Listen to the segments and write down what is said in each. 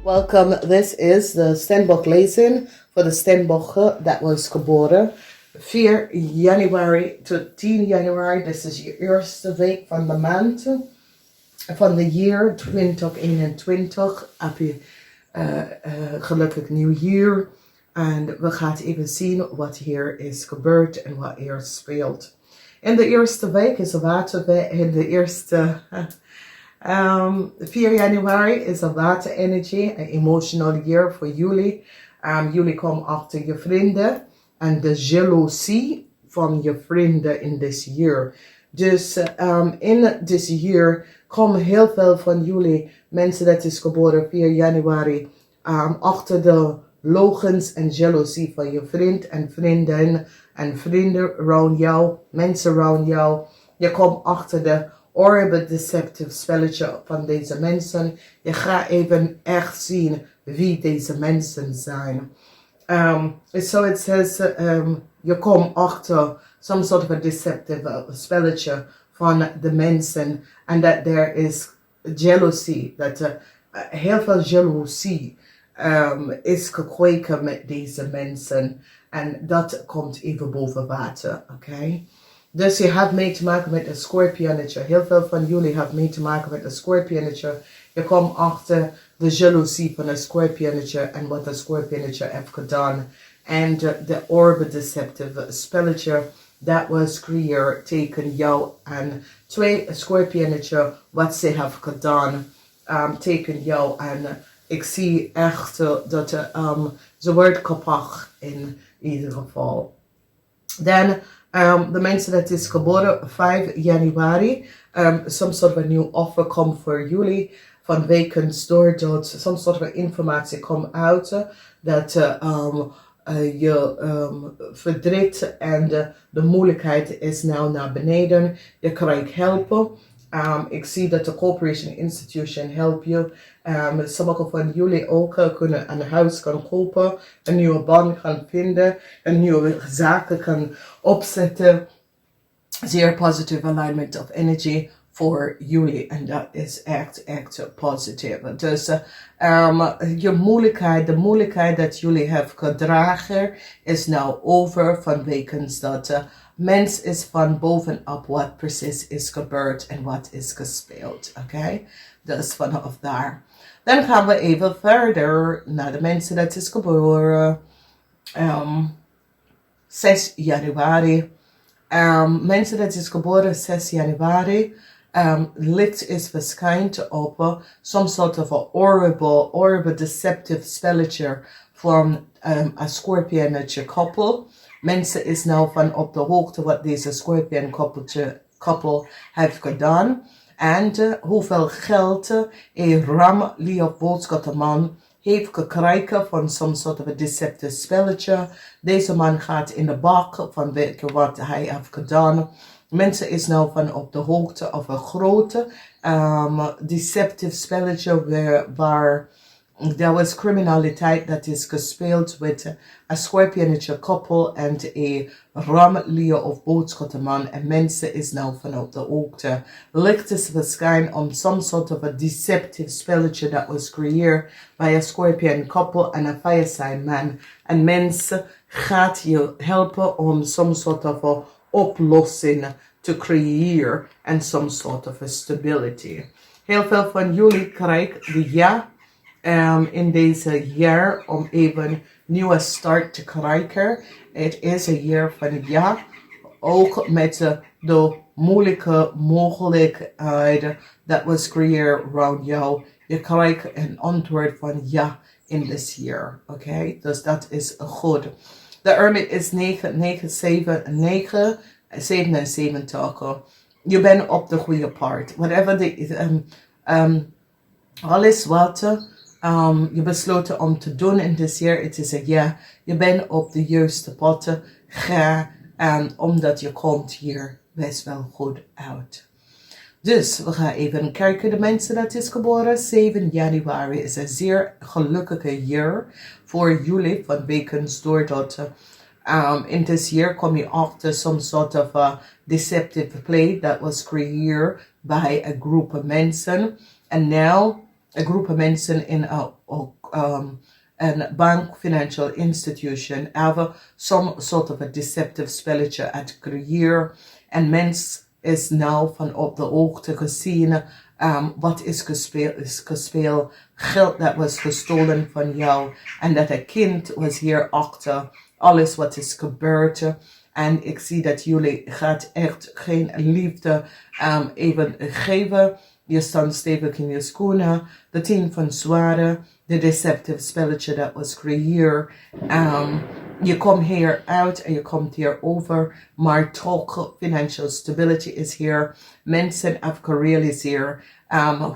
Welcome. This is de STEENBOK lezing voor de STEENBOK dat was geboren 4 januari tot 10 januari. Dit is je eerste week van de maand van de jaar 2021. Happy gelukkig nieuwjaar. En we gaan even zien wat hier is gebeurd en wat hier speelt. In de eerste week is de waterweek. In de eerste 4 januari is de waterenergie, een emotional year voor jullie. Jullie komen achter je vrienden en de jaloezie van je vrienden in this year. Dus in this year komen heel veel van jullie mensen dat is geboren 4 januari achter de logens en jaloezie van je vriend en vriendin en vrienden rond jou, mensen rond jou. Je komt achter de horrible deceptive spelletje van deze mensen. Je gaat even echt zien wie deze mensen zijn. So it says, je komt achter some sort of a deceptive spelletje van de mensen. And that there is jealousy. Dat heel veel jaloezie is gekweken met deze mensen. En dat komt even boven water. Oké? Dus je hebt mee te maken met een schorpionetje. Heel veel van jullie hebben mee te maken met een schorpionetje. Je komt achter de jaloezie van een schorpionetje en wat een schorpionetje heeft gedaan. En de orbe deceptive spelletje dat was creëerd tegen jou en 2 schorpionetje wat ze hebben gedaan tegen jou. En ik zie echt dat ze wordt kapot in ieder geval. Dan de mensen dat is geboren 5 januari, some sort of a new offer komt voor jullie van wekens doordat some sort of informatie komt uit dat je verdriet en de moeilijkheid is nou naar beneden. Je krijgt helpen. Ik zie dat de corporation institution helpt je. Sommige van jullie ook kunnen een huis gaan kopen, een nieuwe baan gaan vinden, een nieuwe zaken gaan opzetten. Zeer positieve alignment of energy voor jullie. En dat is echt positief. Dus je moeilijkheid, de moeilijkheid dat jullie hebben gedragen is nou over vanwege dat mens is van bovenop wat precies is gebeurd en wat is gespeeld. Oké? Dus vanaf daar. Dan gaan we even verder naar de mensen dat is geboren 6 januari. Mensen dat is geboren 6 januari. Licht is verschijnt op some sort of a horrible deceptive spelletje van een Scorpionetje koppel. Mensen is nou van op de hoogte wat deze Scorpion koppel heeft gedaan. En hoeveel geld een ram LEEUW boodschatterman heeft gekregen van some sort of a deceptive spelletje. Deze man gaat in de bak van wat hij heeft gedaan. Mensen is nou van op de hoogte of een grote deceptive spelletje waar er was criminaliteit dat is gespeeld met een Scorpionetje koppel en een ram LEEUW of boodschatterman. En mensen is nou van op de hoogte. Licht is verschijnen om some sort of a deceptive spelletje dat was creëerd bij een Scorpion koppel en een fire sign man. En mensen gaat je helpen om some sort of a oplossing te creëren en some sort of a stability. Heel veel van jullie krijgen de ja in deze jaar om even nieuwe start te krijgen. Het is een jaar van ja, ook met de moeilijke mogelijkheden dat was creëerd rond jou. Je krijgt een antwoord van ja in this year. Oké, dus dat is goed. De hermit is 77. Je bent op de goede paard. Whatever alles wat je besloten om te doen in dit jaar, het is een ja. Je bent op de juiste pad. Ga omdat je komt hier best wel goed uit. Dus we gaan even kijken. De mensen dat is geboren 7 januari is een zeer gelukkige jaar voor jullie vanwege doordat in this year kom je achter some sort of a deceptive play that was created by a group of mensen. And now een groep mensen in een bank, financial institution, hebben some sort of a deceptive spelletje uit creëer. En mens is nou van op de hoogte gezien wat is gespeeld, geld dat was gestolen van jou en dat een kind was hier achter alles wat is gebeurd. En ik zie dat jullie gaat echt geen liefde even geven. Je staat stevig in je schoenen. De 10 van zwaarden, de deceptive spelletje dat was creëerd. Je komt hier uit en je komt hier over, maar toch financial stability is hier. Mensen hebben gerealiseerd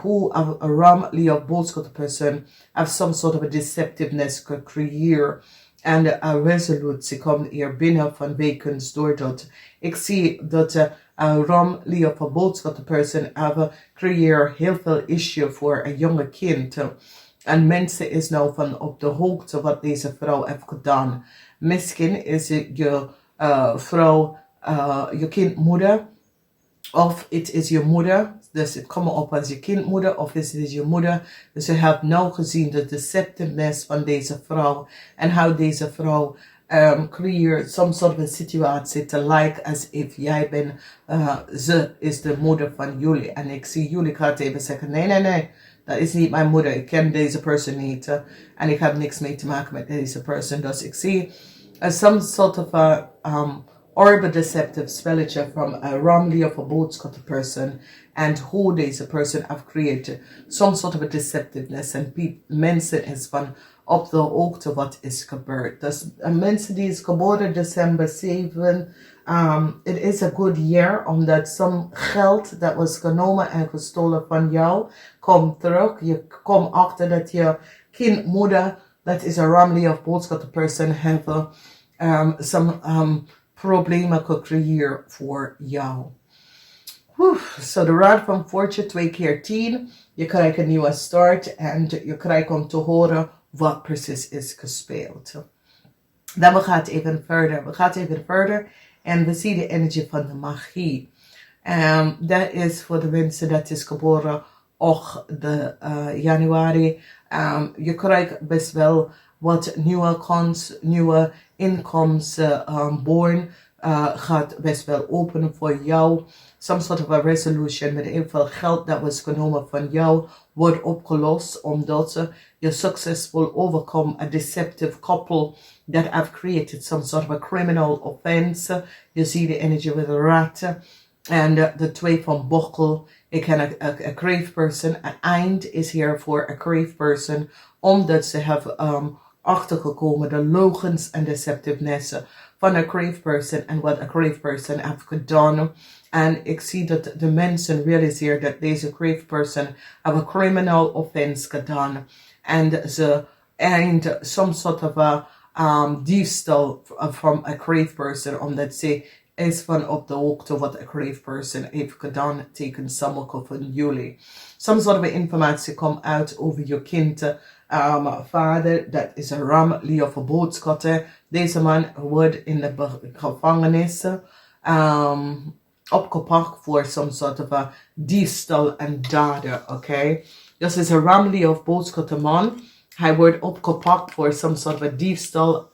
hoe een ramly of boodschap person have some sort of a deceptiveness gecreëerd. En de resolutie komt hier binnen van wekens doordat ik zie dat ramly of een boodschap person have creëert heel veel issue voor een jonge kind. En mensen is nou van op de hoogte wat deze vrouw heeft gedaan. Misschien is je vrouw je kindmoeder, of het is je moeder. Dus het komt op als je kindmoeder, of is het je moeder. Dus je hebt nou gezien de deceptiveness van deze vrouw. En hoe deze vrouw creëert some sort of a situatie te like as if jij bent, ze is de moeder van jullie. En ik zie jullie gaat even zeggen, nee. Dat is niet mijn moeder. Ik ken deze persoon niet. En ik heb niks mee te maken met deze persoon. Dus ik zie some sort of a horrible deceptive spelletje from a wrongly of a boodschap person. And hoe deze persoon have created some sort of a deceptiveness. En mensen is van op de hoogte wat is gebeurd. Dus mensen die is geboren December 7. It is a good year, omdat some geld dat was genomen en gestolen van jou, komt terug. Je komt achter dat je kindmoeder, dat is een ramly of boodschap person, hebben some problemen gecreëerd voor jou. So de raad van Fortune 2 keer 10. Je krijgt een nieuwe start en je krijgt om te horen wat precies is gespeeld. Dan we gaan even verder. En we zien de energie van de magie. Dat is voor de mensen dat is geboren op de Januari. Je krijgt best wel wat nieuwe inkomsten born. Gaat best wel openen voor jou. Some sort of a resolution met heel veel geld dat was genomen van jou wordt opgelost omdat je succesvol overkomt. A deceptive couple that have created some sort of a criminal offense. Je ziet de energie with a rat. En de 2 van bokkel. Ik ken a crave person. Een eind is hier voor a crave person. Omdat ze hebben achtergekomen de logens en deceptiveness van een crave person en wat een crave person heeft gedaan. En ik zie dat de mensen realiseren dat deze crave person have a criminal offense gedaan. En ze eind some sort of a diefstal from a crave person, omdat ze is van op de hoogte wat een crave person heeft gedaan tegen sommige van jullie. Some sort of informatie komt uit over je kind. Vader, dat is een ramly of een boodschatter. Deze man wordt in de gevangenis opgepakt voor some sort of a diefstal en daden, oké? Dus is een ramly of boodschatter man. Hij wordt opgepakt voor some sort of a diefstal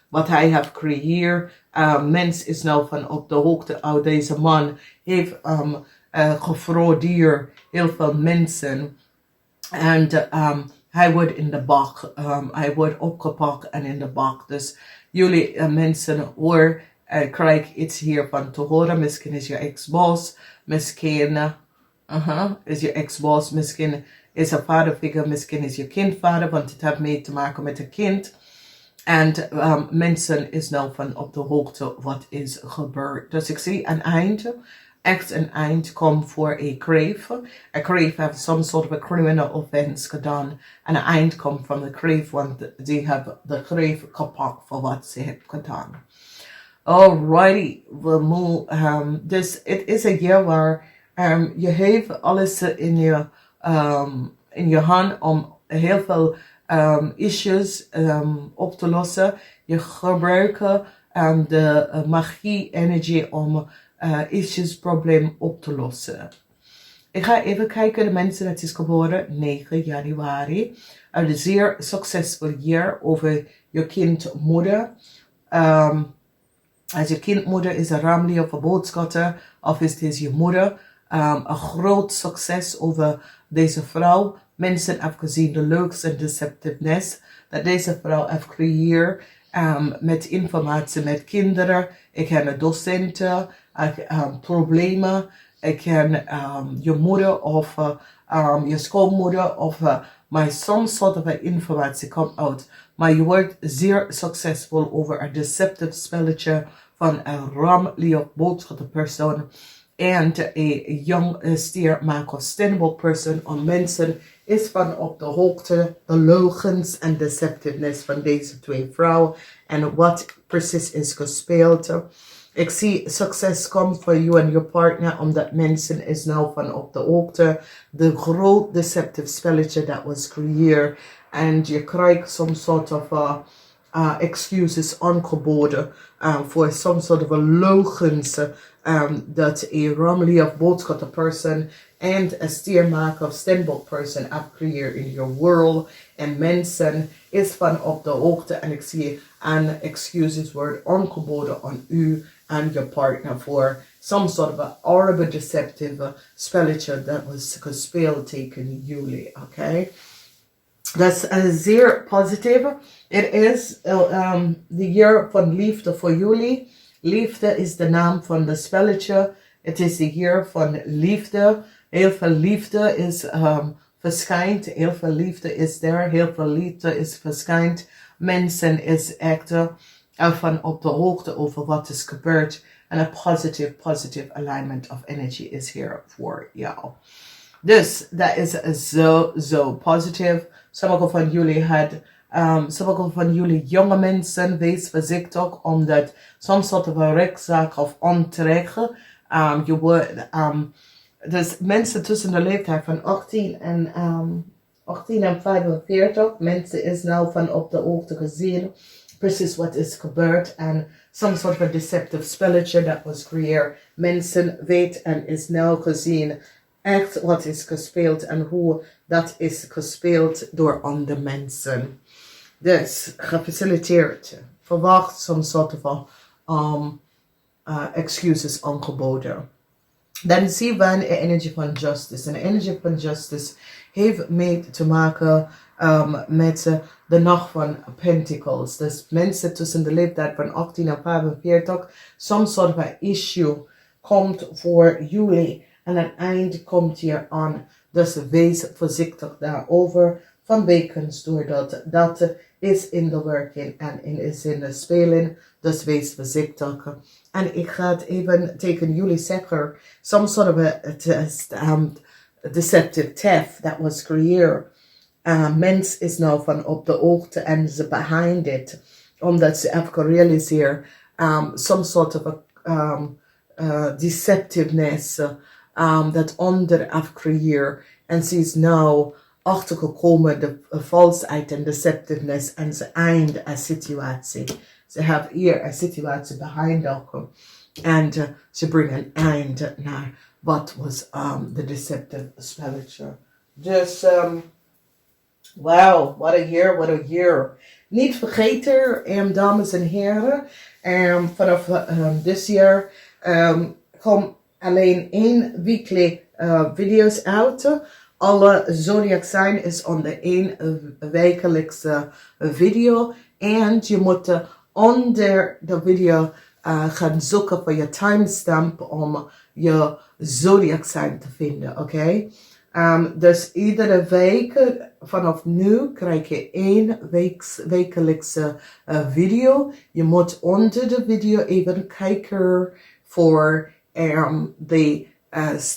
wat hij heeft gecreëerd. Mens is nou van op de hoogte. Deze man heeft gefraudeerd heel veel mensen. En hij wordt in de bak. Hij wordt opgepakt en in de bak. Dus jullie mensen hoor, krijg iets hiervan te horen. Misschien is je ex-boss. Misschien is je ex-boss. Misschien is een vaderfiguur. Misschien is je kindvader. Want het heeft mee te maken met een kind. En mensen is nou van op de hoogte wat is gebeurd. Dus ik zie een eind. Echt een eind komt voor een crave. Een crave heeft some sort of a criminal offense gedaan. En een eind komt van de crave, want die hebben de crave gepakt voor wat ze heeft gedaan. Alrighty, we move. Dus het is een jaar waar je heeft alles in je hand om heel veel issues op te lossen. Je gebruikt de magie-energie om issues probleem op te lossen. Ik ga even kijken, de mensen dat is geboren 9 januari. Een zeer succesvol jaar over je kindmoeder. Als je kindmoeder is een ramli of een boogschutter, of is het je moeder. Een groot succes over deze vrouw. Mensen hebben gezien de leuks en deceptiveness dat deze vrouw heeft gecreëerd. Met informatie met kinderen. Ik ken docenten, problemen. Ik ken je moeder of je schoonmoeder of maar some sort of informatie komt uit. Maar je wordt zeer succesvol over een deceptive spelletje van een ramli of boodschappen persoon en een young stiermaker of STEENBOK persoon om mensen is van op de hoogte de leugens en deceptiveness van deze twee vrouwen en wat precies is gespeeld. Ik zie succes komt voor jou en je partner omdat mensen is nou van op de hoogte de groot deceptive spelletje dat was creëerd en je krijgt some sort of excuses aangeboden voor some sort of leugens dat een ramli of boodschapper person and a stiermaker of STEENBOK person have creëerd in your world en mensen is van op de hoogte en ik zie aan excuses wordt aangeboden aan u en je partner voor some sort of a horrible deceptive spelletje dat was gespeeld tegen jullie, oké? Dat is zeer positief. Het is de jaar van liefde voor jullie. Liefde is de naam van de spelletje. Het is de jaar van liefde. Heel veel liefde is verschijnt. Heel veel liefde is er. Heel veel liefde is verschijnt. Mensen is echt van op de hoogte over wat is gebeurd. En een positive alignment of energy is hier voor jou. Dus dat is zo positief. Sommige van jullie sommige van jullie jonge mensen, wees voorzichtig omdat soms soort van rechtszaak of onterecht. Je wordt, dus mensen tussen de leeftijd van 18 en 45, mensen is nou van op de hoogte gezien precies wat is gebeurd en some sort of a deceptive spelletje dat was creëerd. Mensen weten en is nou gezien echt wat is gespeeld en hoe dat is gespeeld door andere mensen. Dus gefaciliteerd. Verwacht some sort of excuses aangeboden. Dan zien we een energie van justice. Een energie van justice heeft mee te maken met de nacht van Pentacles. Dus mensen tussen de leeftijd van 18 en 45, some sort of issue komt voor jullie. En een eind komt hier aan. Dus wees voorzichtig daarover. Vanwege doordat dat is in de werking en is in de speling. Dus wees voorzichtig. En ik ga het even tegen jullie zeggen. Some sort of a deceptive theft that was creëerd. Mens is nou van op de hoogte en ze behind it. Omdat ze hebben gerealiseerd. Some sort of a deceptiveness. Dat onder afcreëer en ze is nou achtergekomen de valsheid en deceptiveness en ze eindigt een situatie. Ze hebben hier een situatie behind ook en ze brengen een eind naar wat was de deceptive spelletje. Dus wow, what a year. Niet vergeten, dames en heren, vanaf dit jaar komt alleen 1 weekly video's uit. Alle zodiac sign is onder 1 wekelijkse video. En je moet onder de video gaan zoeken voor je timestamp om je zodiac sign te vinden, oké? Dus iedere week vanaf nu krijg je 1 wekelijkse video. Je moet onder de video even kijken voor de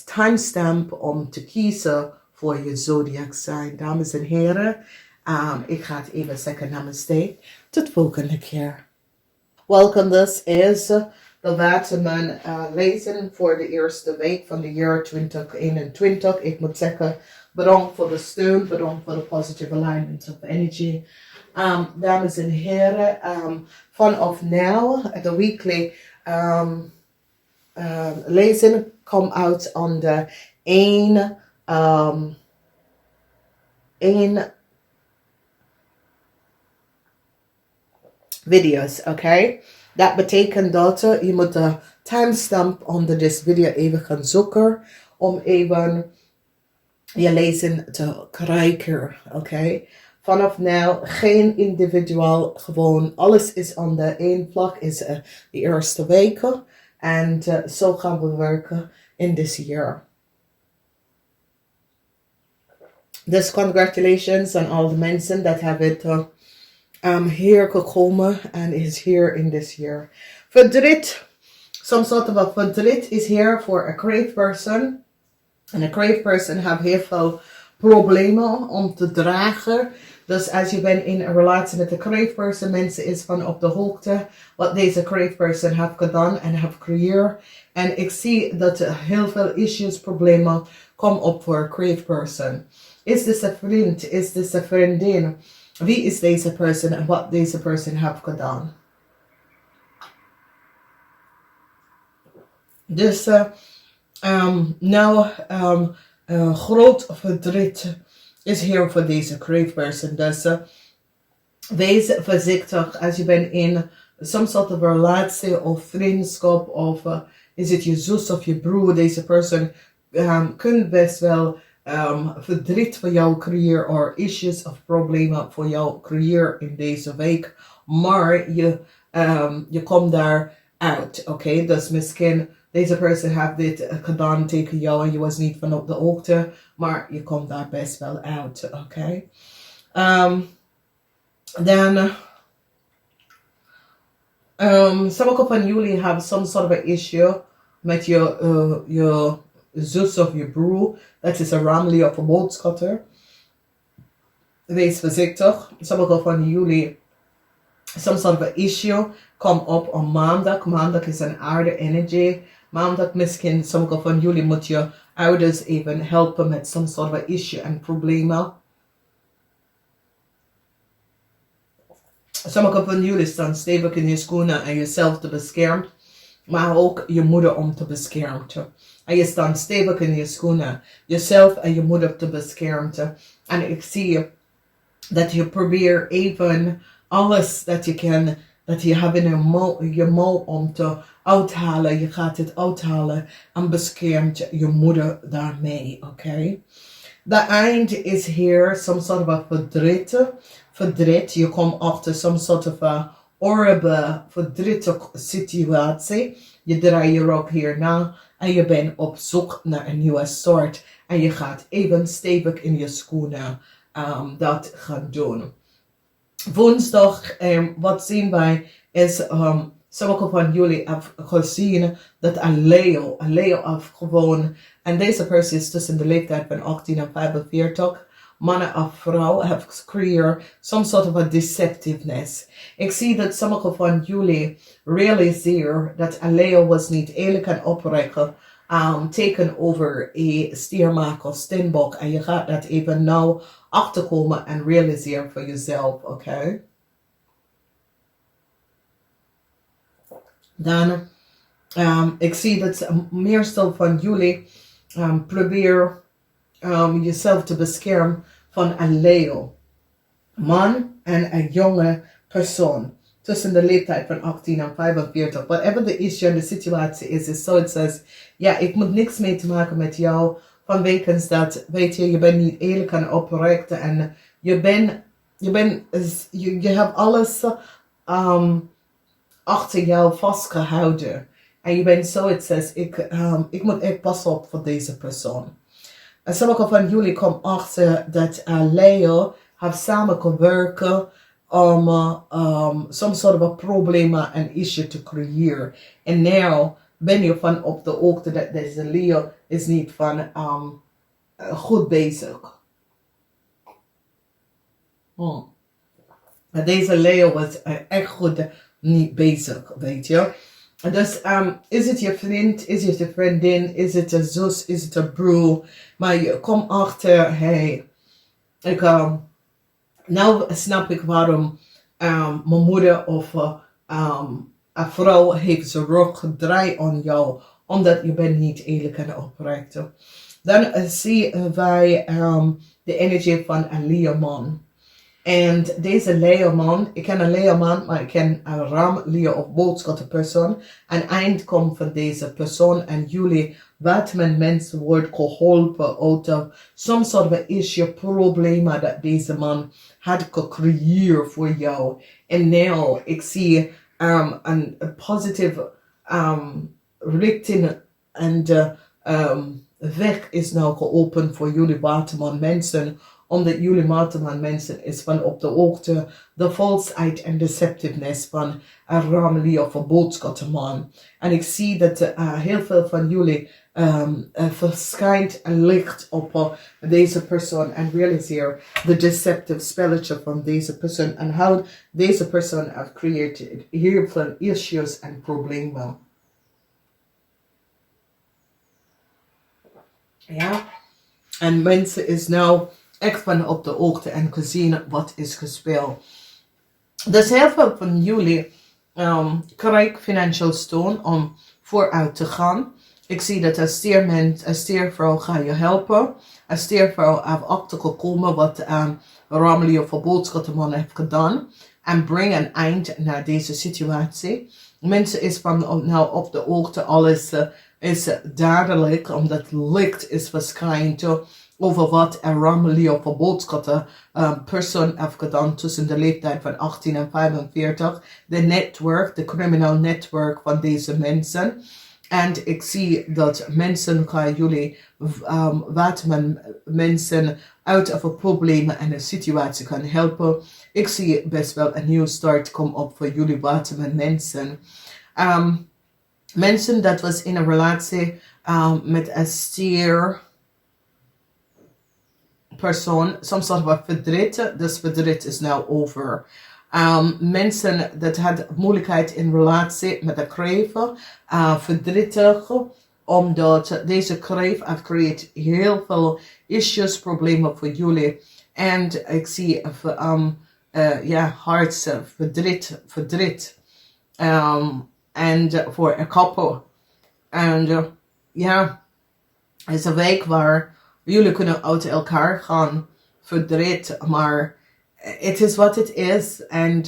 timestamp om te kiezen voor je zodiac sign. Dames en heren, ik ga het even zeggen namaste. Tot volgende keer. Welkom, this is de WATERMAN lezen voor de eerste week van de jaar 2021. Ik moet zeggen, bedankt voor de steun, bedankt voor de positive alignment of energy. Dames en heren, vanaf nu, de weekly lezen komt uit on the één video's, oké? Dat betekent dat je moet de timestamp onder deze video even gaan zoeken om even je lezing te krijgen, oké? Vanaf nu geen individueel, gewoon alles is onder één vlak, is de eerste weken. En zo gaan we werken in this year. Dus congratulations aan al de mensen dat hebben hier gekomen en is here in this year. Verdriet, some sort of a verdriet is here for a crave person. En een crave person heeft heel veel problemen om te dragen. Dus als je bent in een relatie met een crave person, mensen is van op de hoogte wat deze crave person heeft gedaan en heeft gecreëerd. En ik zie dat er heel veel issues, problemen komen op voor een crave person. Is dit een vriend? Is dit een vriendin? Wie is deze person en wat deze person heeft gedaan? Dus groot verdriet is hier voor deze crave person. Dus wees voorzichtig als je bent in some sort of relatie of vriendschap of is het je zus of je broer. Deze person kunt best wel verdriet voor jou creëren of issues of problemen voor jou creëren in deze week. Maar je komt daar uit, oké? Dus misschien deze person heeft dit gedaan tegen jou en je was niet van op de hoogte, maar je komt daar best wel uit, oké? Dan, sommige van jullie hebben some sort of an issue met je zus of je broer. Dat is een ramli of een boogschutter. Wees voorzichtig. Sommige van jullie, some sort of an issue, komt op maandag. Maandag is een aarde energy. Maandag misschien sommige van jullie moet je ouders even helpen met some sort of an issue en problemen. Sommige van jullie staan stevig in je schoenen en jezelf te beschermen, maar ook je moeder om te beschermen. En je staat stevig in je schoenen, jezelf en je moeder te beschermen. En ik zie dat je probeert even alles dat je kan, dat je hebt in je mouw om te uithalen. Je gaat het uithalen en beschermt je moeder daarmee, oké? The eind is here, some sort of a verdriet. Je komt achter some sort of a horrible, verdrietige situatie. Je draait je rug hierna en je bent op zoek naar een nieuwe start. En je gaat even stevig in je schoenen dat gaan doen. Woensdag, wat zien wij is, sommige van jullie hebben gezien dat een leeuw heeft gewoon, en deze persoon is tussen de leeftijd van 18 en 45, mannen of vrouw, heeft gecreëerd some sort of a deceptiveness. Ik zie dat sommige van jullie realiseren dat een leeuw was niet eerlijk en oprecht tegenover een stiermaker of steenbok. En je gaat dat even nou achterkomen en realiseren voor jezelf, oké? Dan, ik zie dat meestal van jullie probeer jezelf te beschermen van een leeuw. Man en een jonge persoon. Tussen de leeftijd van 18 en 45. Whatever the issue en de situatie is so it says, ja, ik moet niks mee te maken met jou. Vanwege dat, weet je bent niet eerlijk en oprecht. En je hebt alles achter jou vastgehouden. En je bent so it says, ik moet echt passen op voor deze persoon. En sommige van jullie komen achter dat Leo heeft samengewerkt om some sort of a problema en issue te creëren. En nu ben je van op de hoogte dat deze Leo is niet van goed bezig. Deze Leo was echt goed niet bezig, weet je. Dus is het je vriend, is het je vriendin, is het een zus, is het een broer. Maar je komt achter, hey, nou snap ik waarom mijn moeder of een vrouw heeft zijn rug gedraaid aan jou. Omdat je bent niet eerlijk en oprecht. Dan zien wij de energie van een leeuwman. En deze leeuwman, ik ken een leeuwman, maar ik ken een ram, leeuw of boodschapperpersoon. Een eind komt van deze persoon en jullie, wat men mensen wordt geholpen uit of some sort of issue, problemen dat deze man had gecreëerd voor jou. En nu, ik zie een positieve richting en de weg is nou geopend voor jullie waterman mensen, omdat jullie waterman mensen is van op de hoogte de valsheid en deceptiveness van een ramlie of een boodschapperman. En ik zie dat heel veel van jullie verschijnt een licht op deze persoon en realiseer de deceptive spelletje van deze persoon en hoe deze persoon heeft creëerd heel veel issues en problemen. Ja, en mensen is nou echt van op de hoogte en gezien wat is gespeeld. Dus heel veel van jullie krijgen financial steun om vooruit te gaan. Ik zie dat een stiervrouw gaat je helpen. Een stiervrouw heeft achtergekomen wat Ramli of een boodschapperman heeft gedaan. En breng een eind naar deze situatie. Mensen is van nou op de hoogte, alles is duidelijk, omdat licht is verschijnd over wat een Ramli of een boodschapperpersoon heeft gedaan tussen de leeftijd van 18 en 45. De netwerk, de criminal netwerk van deze mensen. En ik zie dat mensen gaan jullie, waterman mensen uit van problemen en een situatie gaan helpen. Ik zie best wel een nieuwe start komen op voor jullie waterman mensen. Mensen dat was in een relatie met een stier persoon, soms soort van verdriet, dus verdriet is nu over. Mensen dat had moeilijkheid in relatie met de kreeft, verdrietig, omdat deze kreeft heeft creëert heel veel issues, problemen voor jullie. En ik zie hart, verdriet. En voor een couple. En ja, het is een week waar jullie kunnen uit elkaar gaan, verdriet, maar het is wat het is. En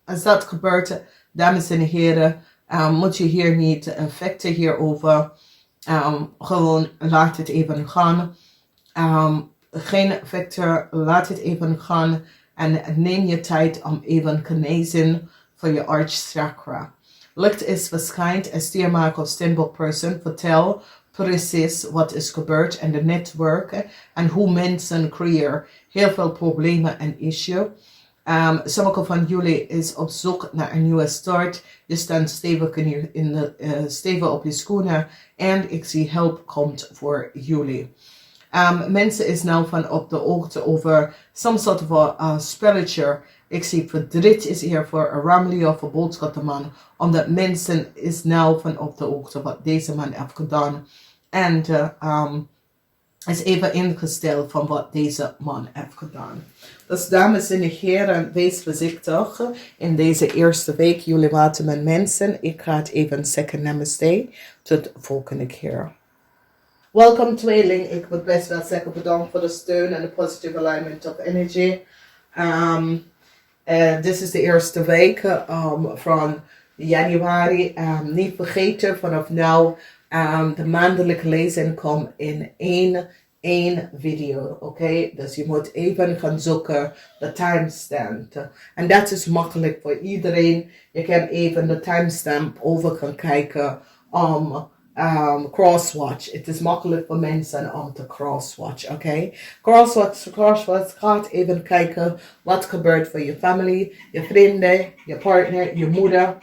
als dat gebeurt, dames en heren, moet je hier niet vechten hierover. Gewoon laat het even gaan. Geen vechter, laat het even gaan. En neem je tijd om even genezen voor je archchakra. Licht is verschijnt, een stiermaker of STEENBOK person. Vertel precies wat is gebeurd en de netwerken en hoe mensen creëren heel veel problemen en issues. Sommige van jullie is op zoek naar een nieuwe start. Je staat stevig op je schoenen en ik zie hulp komt voor jullie. Mensen is nou van op de hoogte over some sort of spelletje. Ik zie verdriet is hier voor een Ramli of een boodschapperman. Omdat mensen is nou van op de hoogte wat deze man heeft gedaan. En is even ingesteld van wat deze man heeft gedaan. Dus dames en heren, wees voorzichtig in deze eerste week. Jullie waterman mensen. Ik ga het even zeggen namaste. Tot de volgende keer. Welkom tweeling. Ik wil best wel zeggen bedankt voor de steun en de positive alignment of energy. Dit is de eerste week van Januari. Niet vergeten, vanaf nu de maandelijke lezing komt in één video. Oké? Dus je moet even gaan zoeken de timestamp. En dat is makkelijk voor iedereen. Je kan even de timestamp over gaan kijken om crosswatch. Het is makkelijk voor mensen om te crosswatch, oké? Crosswatch gaat even kijken wat gebeurt voor je familie, je vrienden, je partner, je moeder.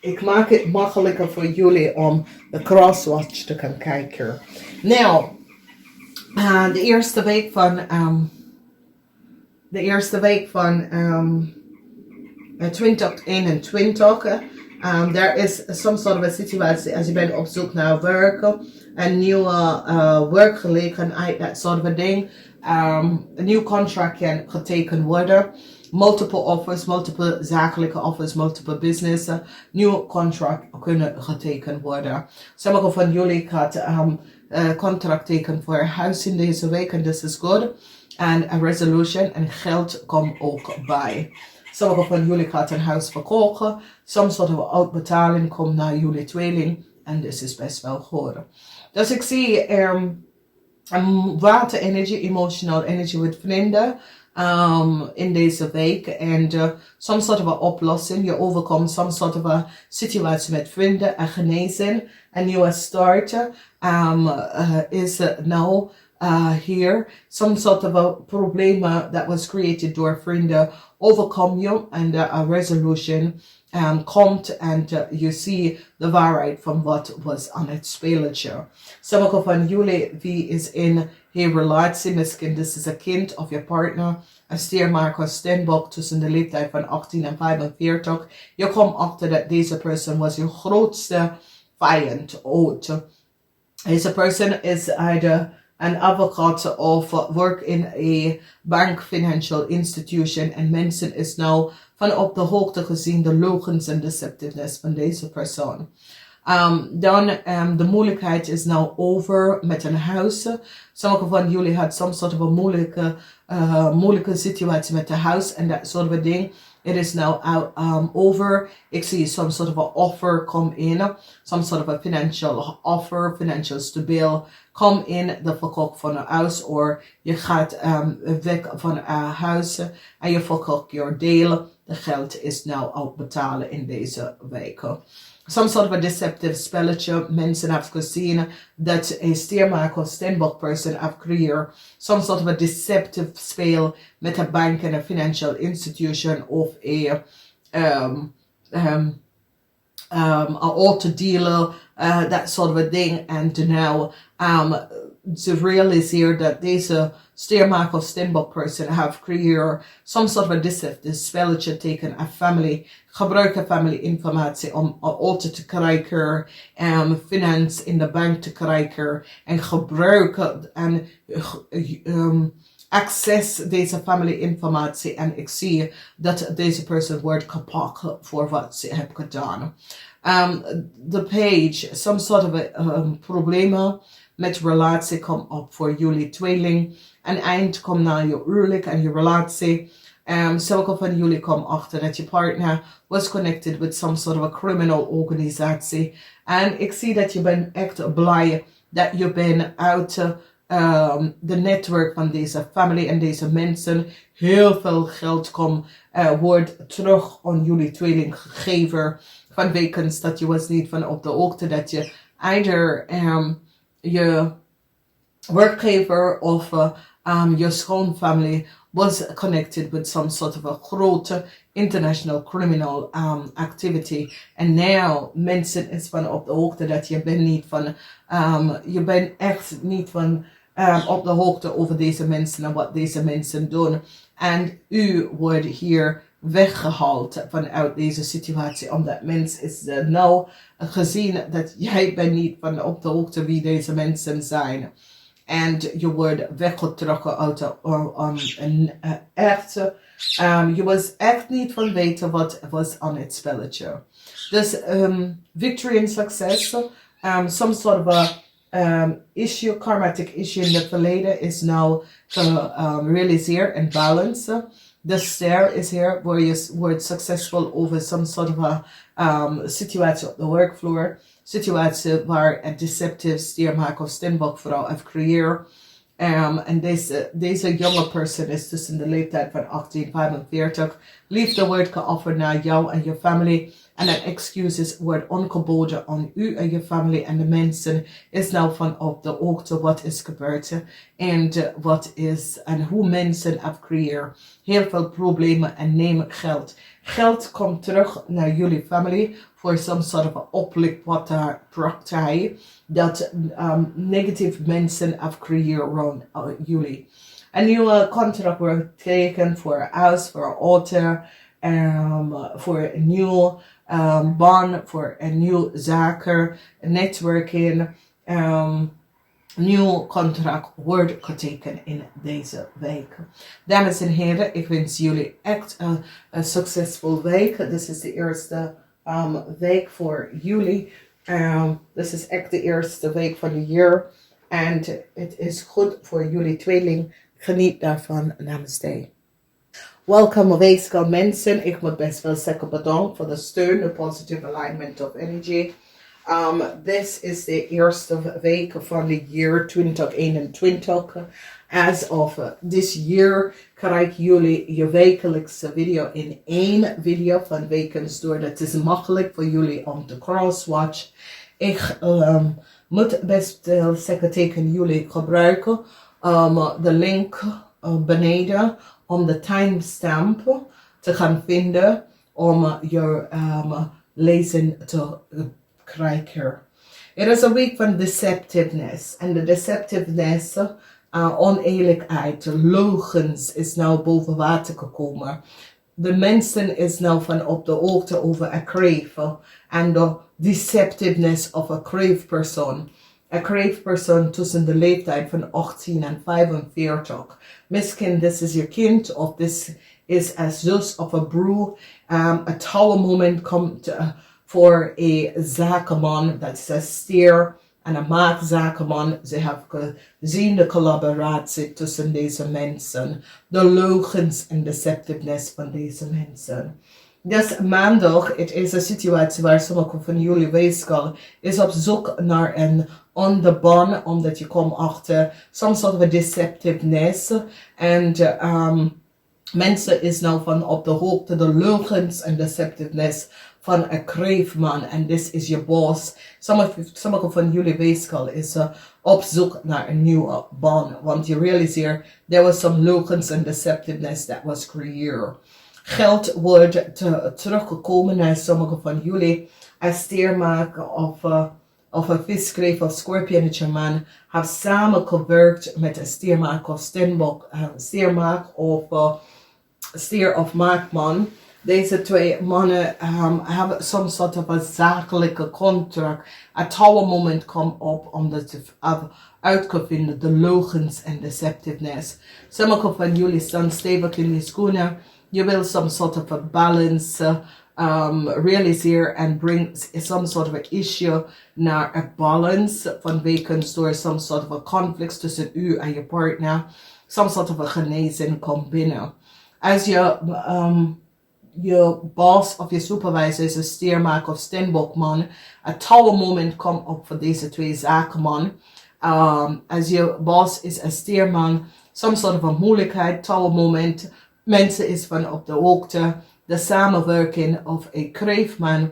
Ik maak het makkelijker voor jullie om de crosswatch te gaan kijken. Nou, de eerste week van 2021. There is some sort of a situatie als je bent op zoek naar werk, een nieuwe werkgelegenheid, dat soort of ding. Een nieuw contract kan getekend worden. multiple offers, multiple zakelijke offers, multiple business, nieuw contract kunnen getekend worden. Sommigen van jullie gaat contract tekenen voor een huis in deze week en this is good. En een resolution en geld komt ook bij. Sommigen van jullie gaat een huis verkopen. Soms soort van uitbetaling komt naar jullie tweeling en this is best wel goed. Dus ik zie water energy, emotional energy met vrienden. In deze week en some sort of a oplossing, je overkomt some sort of a situatie met vrienden en genezen, een nieuwe start is now here, some sort of a problem that was created door vrienden overcome you and a resolution komt and you see the waarheid van wat was aan het spelletje. Sommigen van jullie wie is in een relatie, misschien dit is een kind of je partner, een stiermaker, STEENBOK tussen de leeftijd van 18 en 45. Je komt achter dat deze persoon was je grootste vijand ooit. Deze persoon is either an advocate of work in a bank financial institution en mensen is nou van op de hoogte gezien de leugens en deceptiveness van deze persoon. Dan de moeilijkheid is nou over met een huis. Sommigen van jullie had some sort of a moeilijke situatie met de huis en dat soort of ding. It is now over. Ik zie some sort of a offer come in. Some sort of a financial offer, financial stabiel come in de verkoop van een huis. Of je gaat weg van een huis en je verkoopt je deel. De geld is nou uitbetalen in deze weken. Some sort of a deceptive spelletje. Mensen hebben gezien dat een stiermaker of STEENBOK person heeft creëerd. Some sort of a deceptive spel met een bank en een financial institution of een auto dealer, that sort of a thing. And now to realize that deze stiermaker of STEENBOK person have creëerd some sort of a deceptive spelletje tegen een family. Gebruiken family informatie om auto te krijgen, finance in de bank te krijgen en gebruiken en access deze family informatie en ik zie dat deze persoon wordt gepakt voor wat ze heeft gedaan. The page, some sort of problemen met relatie komt op voor jullie tweeling. Een eind komt naar je huwelijk en je relatie. Sommige van jullie komen achter dat je partner was connected with some sort of a criminal organisatie. En ik zie dat je bent echt blij dat je bent uit de netwerk van deze family en deze mensen. Heel veel geld wordt terug aan jullie tweeling gegeven. Vanwege dat je was niet van op de hoogte dat je either je werkgever of your schoonfamilie was connected with some sort of a grote international criminal activity. And now mensen is van op de hoogte dat je bent niet van, je bent echt niet van op de hoogte over deze mensen en wat deze mensen doen. En u wordt hier weggehaald vanuit deze situatie, omdat mens is nou gezien dat jij bent niet van op de hoogte wie deze mensen zijn. En je wordt weggetrokken uit je was echt niet van weten wat was aan het spelletje. Dus victory and success, some sort of a issue, karmatic issue in het verleden is now realiseerd en balance. The STIER is here, waar je wordt succesvol over some sort of a situatie op de werkvloer. Situatie waar een deceptive stiermaker of STEENBOK vrouw heeft gecreëerd. En deze jonge persoon is tussen de leeftijd van 18 en 45. Liefde wordt geofferd naar jou en je familie. En een excuses wordt aangeboden aan u en je familie en de mensen is nou van op de hoogte wat is gebeurd en wat is en hoe mensen hebben gecreëerd. Heel veel problemen en nemen geld. Geld komt terug naar jullie familie voor some sort of oplichtpraktijk dat negatieve mensen hebben gecreëerd rond jullie. Een nieuwe contract wordt getekend voor een huis, voor een auto, voor een nieuw baan, voor een nieuw zaken, networking, nieuw contract wordt getekend in deze week. Dames en heren, ik wens jullie echt een succesvol week. Dit is de eerste week voor jullie. Dit is echt de eerste week van het jaar. En het is goed voor jullie tweeling. Geniet daarvan. Namaste. Welkom weegschaal mensen. Ik moet best wel zeggen bedankt voor de steun, de positive alignment of energy. This is de eerste week van het jaar 2021. As of this year krijg jullie je wekelijkse video in één video van wekens door. Dat is makkelijk voor jullie om te crosswatch. Ik moet best wel zeggen tegen jullie gebruiken de link beneden om de timestamp te gaan vinden om je lezen te krijgen. Het is een week van deceptiveness. En de deceptiveness, oneerlijkheid, logens is nou boven water gekomen. De mensen is nou van op de hoogte over een kreeft. En de deceptiveness of een kreeftpersoon. Een kreeftpersoon tussen de leeftijd van 18 en 45. Misschien dit is je kind of dit is een zus of een broer. Een trouwmoment komt voor een zakenman, dat is een stier en een maagdzakenman. Ze hebben gezien de collaboratie tussen deze mensen, de logens en deceptiveness van deze mensen. Dus maandag, het is een situatie waar sommige van jullie weegschaal is op zoek naar een onderbaan, omdat je komt achter some sort of a deceptiveness. En mensen is nou van op de hoogte de logens en deceptiveness van een kreeftman. En dit is je boss. Sommige van jullie weegschaal is op zoek naar een nieuwe baan. Want je realiseert, there was some logens and deceptiveness that was created. Geld wordt teruggekomen naar sommige van jullie. Een stiermaker of een viskreef of schorpioenetje man heeft samengewerkt met een stiermaker of STEENBOK, stiermaker of stier of maagdman. Deze twee mannen hebben some sort of een zakelijke contract. Het moment komt op om dat te uit te vinden, de logens en deceptiveness. Sommige van jullie staan stevig in je schoenen. Je wil some sort of a balance realiseer and bring some sort of a issue naar een balance vanwege door some sort of a conflict tussen u en je partner. Some sort of a genezing komt binnen. Als je boss of je supervisor is een stiermaker of steenbokman, een moment komt op voor deze twee zakenman. Als je boss is een stierman, some sort of a moeilijkheid, moment. Mensen is van op de hoogte, de samenwerking of een kreeftman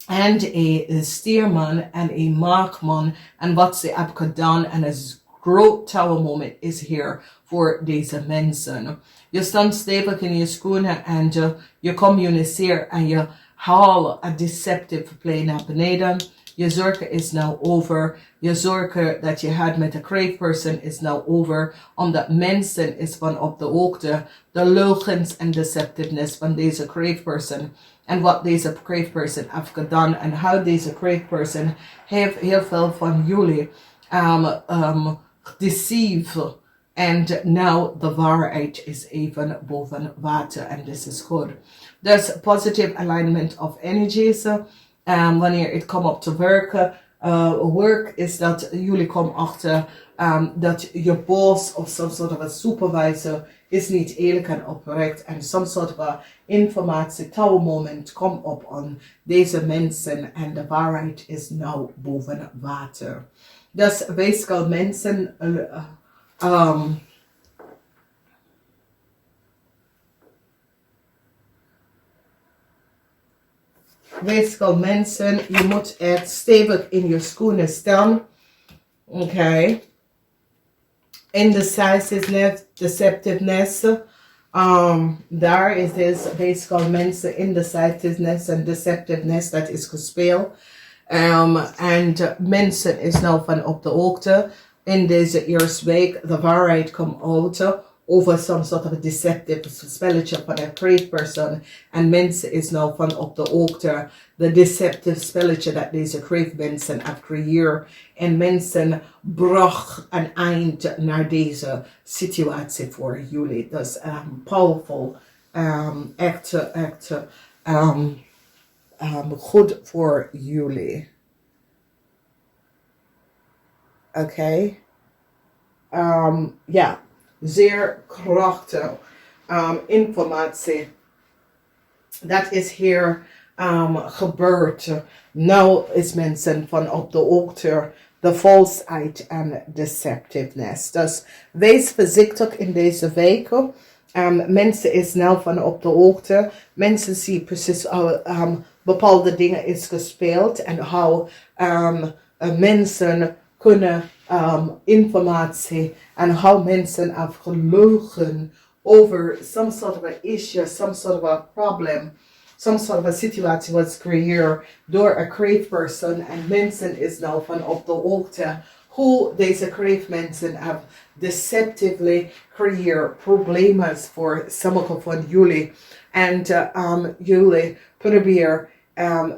en een stierman en een maagdman en wat ze hebben gedaan en een groot moment is hier voor deze mensen. Je staat stevig in je schoenen en je communiceert en je haalt een deceptive play naar beneden. Je zorgen is nou over. Je zorgen dat je had met de kreeftperson is nou over. Omdat mensen is van op de hoogte. De logens en deceptiveness van deze kreeftperson. En wat deze kreeftperson heeft gedaan. En hoe deze kreeftperson heeft heel veel van jullie deceived. En nou de waarheid is even boven water. En dit is goed. Dus positive alignment of energies. Wanneer het komt op te werken, work is dat jullie komen achter dat je boss of some sort of a supervisor is niet eerlijk en oprecht en some sort of a informatie moment komt op aan deze mensen en de waarheid is nou boven water. Dus weegschaal mensen weegschaal mensen, je moet echt stevig in je schoenen staan. Oké. Indecisiveness, deceptiveness. Daar is dus weegschaal mensen, indecisiveness en deceptiveness, dat is gespeeld. En mensen is nou van op de hoogte. In deze eerste week, de waarheid komt uit over some sort of a deceptive spelletje van een kreeft persoon. En mensen is nou van op de hoogte de deceptive spelletje dat deze kreeft mensen heeft gecreëerd. En mensen bracht een eind naar deze situatie voor jullie. Dat is powerful. Echt goed voor jullie. Oké. Ja, zeer krachtig informatie. Dat is hier gebeurd. Nou is mensen van op de hoogte de valsheid en deceptiveness. Dus wees voorzichtig in deze weken. Mensen is nou van op de hoogte. Mensen zien precies bepaalde dingen is gespeeld en hoe mensen kunnen informatie en hoe mensen have gelogen over some sort of an issue, some sort of a problem, some sort of a situatie was creëerd door een kreeft persoon en mensen is nou van op de hoogte hoe deze kreeft mensen have deceptively creëerd problemen voor sommige van jullie en jullie proberen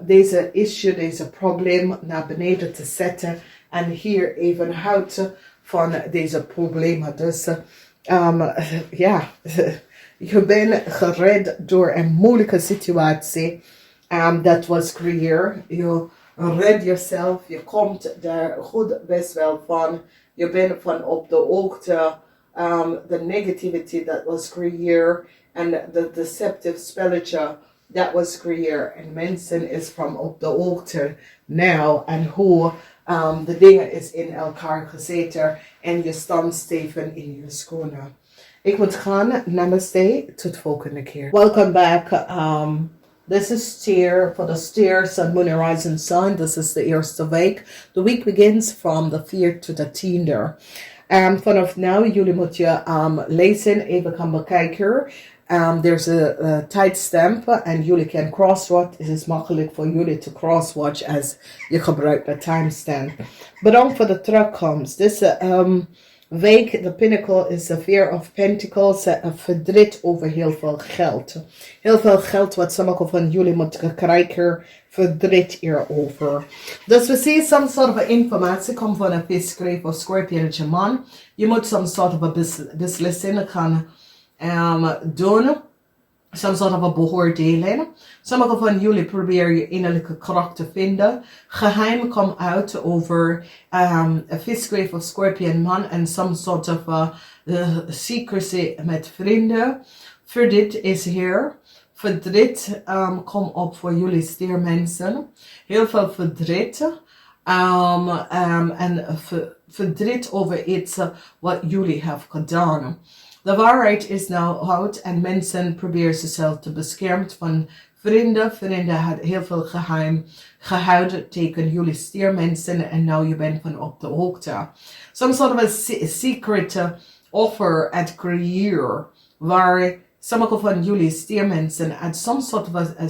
deze issue, deze probleem naar beneden te zetten en hier even houden van deze problemen. Dus ja, je bent gered door een moeilijke situatie dat was gecreëerd. Je red jezelf, je komt daar goed best wel van. Je bent van op de hoogte, de negativity dat was gecreëerd en de deceptive spelletje that was creëerd. En mensen is van op de hoogte nou en hoe de dingen is in elkaar gezeten en je staat stevig in je schoenen. Ik moet gaan. Namaste. Tot volgende keer. Welcome back. This is STIER for the STIER Sun, Moon, and Rising Sun. This is the eerste week. The week begins from the 4th to the 10th. Vanaf nu, jullie moeten lezen, even gaan bekijken. There's a timestamp and jullie can crosswatch. Het is makkelijk voor jullie te crosswatch als je gebruikt de timestamp. Bedankt voor de terugkomst. Deze week, de pinnacle is the Fear of Pentacles. Verdriet over heel veel geld. Heel veel geld wat sommige van jullie moeten krijgen. Verdriet hierover. Dus we zien some sort of informatie komt van een viskreef of Scorpionetje man. Je moet some sort of a beslissing gaan doen. Some sort of a beoordeling. Sommige van jullie proberen je innerlijke kracht te vinden. Geheim komt uit over een viskreef of Scorpion man en some sort of secrecy met vrienden. Verdriet is hier. Verdriet komt op voor jullie stiermensen. Heel veel verdriet. En verdriet over iets wat jullie hebben gedaan. De waarheid is nou oud en mensen proberen zichzelf te beschermen van vrienden. Vrienden hadden heel veel geheim gehouden tegen jullie stiermensen en nou je bent van op de hoogte. Some sort of a secret offer at creëer waar sommige van jullie stiermensen at some sort of a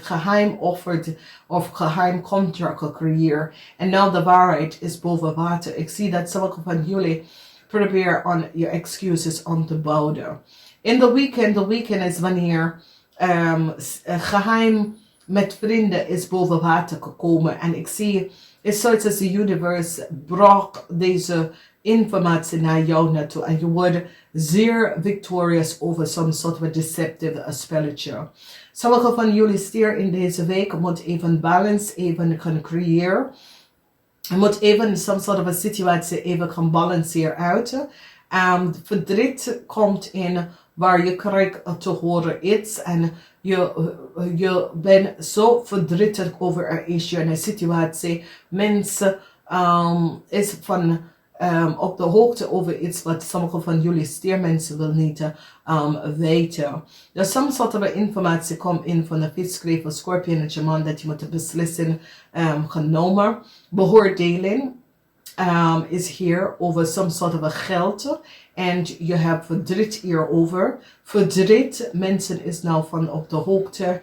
geheim offered of geheim contract gecreëerd. En nou de waarheid is boven water. Ik zie dat sommige van jullie probeer on je excuses on te bouwen. In de weekend is wanneer geheim met vrienden is boven water gekomen. En ik zie, het soort als de universe bracht deze informatie naar jou naartoe. En je wordt zeer victorious over some sort of a deceptive spelletje. Sommige van jullie stier in deze week moet even balance even gaan creëren. Je moet even some sort of a situatie even gaan balanceren uit. Verdriet komt in waar je krijgt te horen iets en je bent zo verdrietig over een issue en een situatie. Mensen is van op de hoogte over iets wat sommige van jullie stiermensen wil niet weten. Dus some sort of informatie komt in van de viskreef of Scorpionetje man dat je moet beslissen genomen. Beoordeling is hier over some sort of a geld en je hebt verdriet hierover. Verdriet, mensen is nou van op de hoogte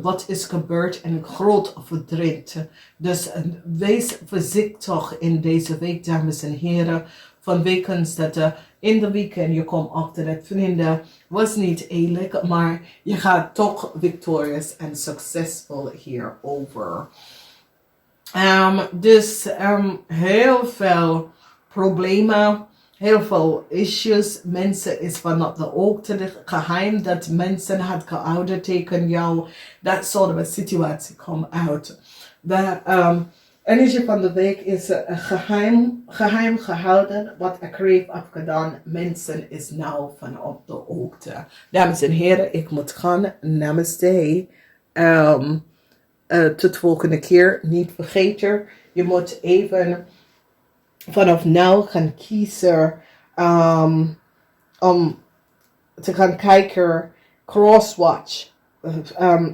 wat is gebeurd en groot verdriet. Dus wees voorzichtig in deze week, dames en heren, vanwege dat de in de weekend. Je komt achter dat vrienden was niet eerlijk, maar je gaat toch victorious en succesvol hierover. Dus heel veel problemen, heel veel issues. Mensen is vanaf de hoogte de geheim dat mensen had gehouden tegen jou. Dat soort of situatie komt uit. De energie van de week is geheim gehouden. Wat KREEFT heeft gedaan. Mensen is nou vanaf de hoogte. Dames en heren, ik moet gaan. Namaste. Tot volgende keer. Niet vergeten. Je moet even vanaf nu gaan kiezen om te gaan kijken, crosswatch.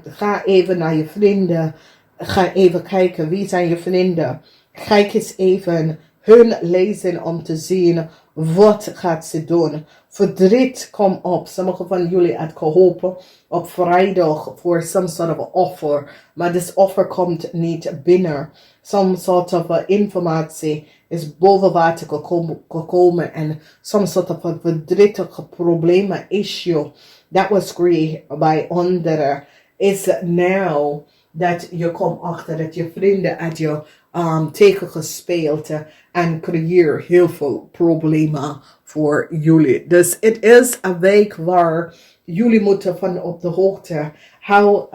Ga even naar je vrienden. Ga even kijken, wie zijn je vrienden. Kijk eens even hun lezen om te zien wat gaat ze doen. Verdriet komt op. Sommige van jullie had gehopen op vrijdag voor some sort of offer. Maar this offer komt niet binnen. Some sort of informatie is boven water gekomen. En some sort of a verdrietige problemen issue that was created by anderen is now dat je komt achter dat je vrienden uit je tegengespeeld en creëer heel veel problemen voor jullie. Dus het is een week waar jullie moeten van op de hoogte. Hou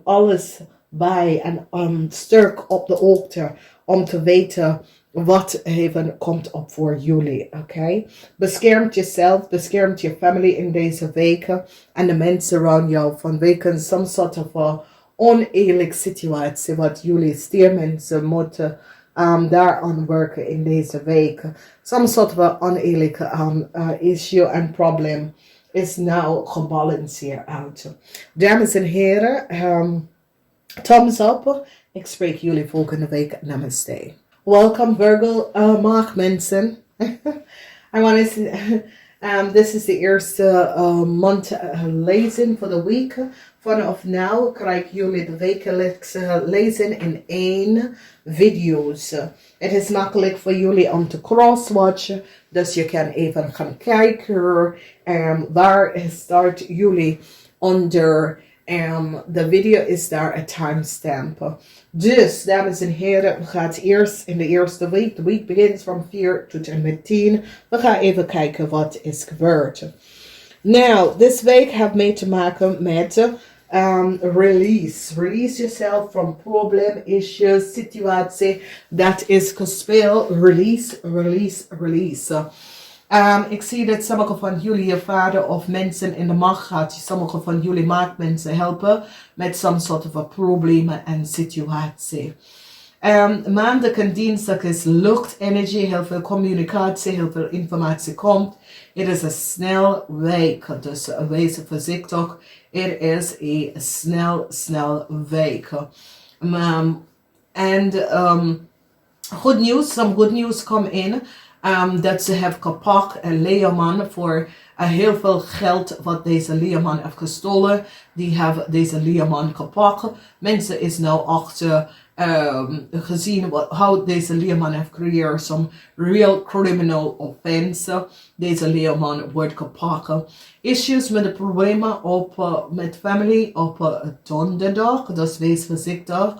alles bij en sterk op de hoogte om te weten wat even komt op voor jullie. Oké? Beschermt jezelf, beschermt je familie in deze weken en de mensen rond jou vanwege some sort of oneerlijke situatie wat jullie stiermensen moeten daaraan werken in deze week. Some sort of oneerlijke issue en probleem is nou gebalanceerd uit. Dames en heren, thumbs up. Ik spreek jullie volgende week. Namaste. Welcome Virgo maagdmensen. I want to this is de eerste month lezen voor de week. Vanaf nu krijgen jullie de wekelijkse lezen in 1 video's. Het is makkelijk voor jullie om te crosswatchen. Dus je kan even gaan kijken. Waar start jullie onder. De video is daar een timestamp. Dus, dames en heren, we gaan eerst in de eerste week. De week begint van 4 tot en met 10. We gaan even kijken wat is gebeurd. Nou, this week heeft mee te maken met release. Release yourself from problem, issues, situatie dat is gespeeld. Release, release, release. Ik zie dat sommige van jullie je vader of mensen in de macht gaat. Sommige van jullie maagdmensen helpen met some sort of problemen en situatie. Maandag en dinsdag is luchtenergie, heel veel communicatie, heel veel informatie komt. Het is een snel week, dus wees voorzichtig. Het is een snel week. Good news, some good news come in. Dat ze heeft gepakt een leeuwman voor heel veel geld wat deze leeuwman heeft gestolen. Die heeft deze leeuwman gepakt. Mensen is nou achter gezien hoe deze leeuwman heeft gecreëerd. Some real criminal offense. Deze leeuwman wordt gepakt. Issues met de problemen met family op donderdag. Dus wees voorzichtig.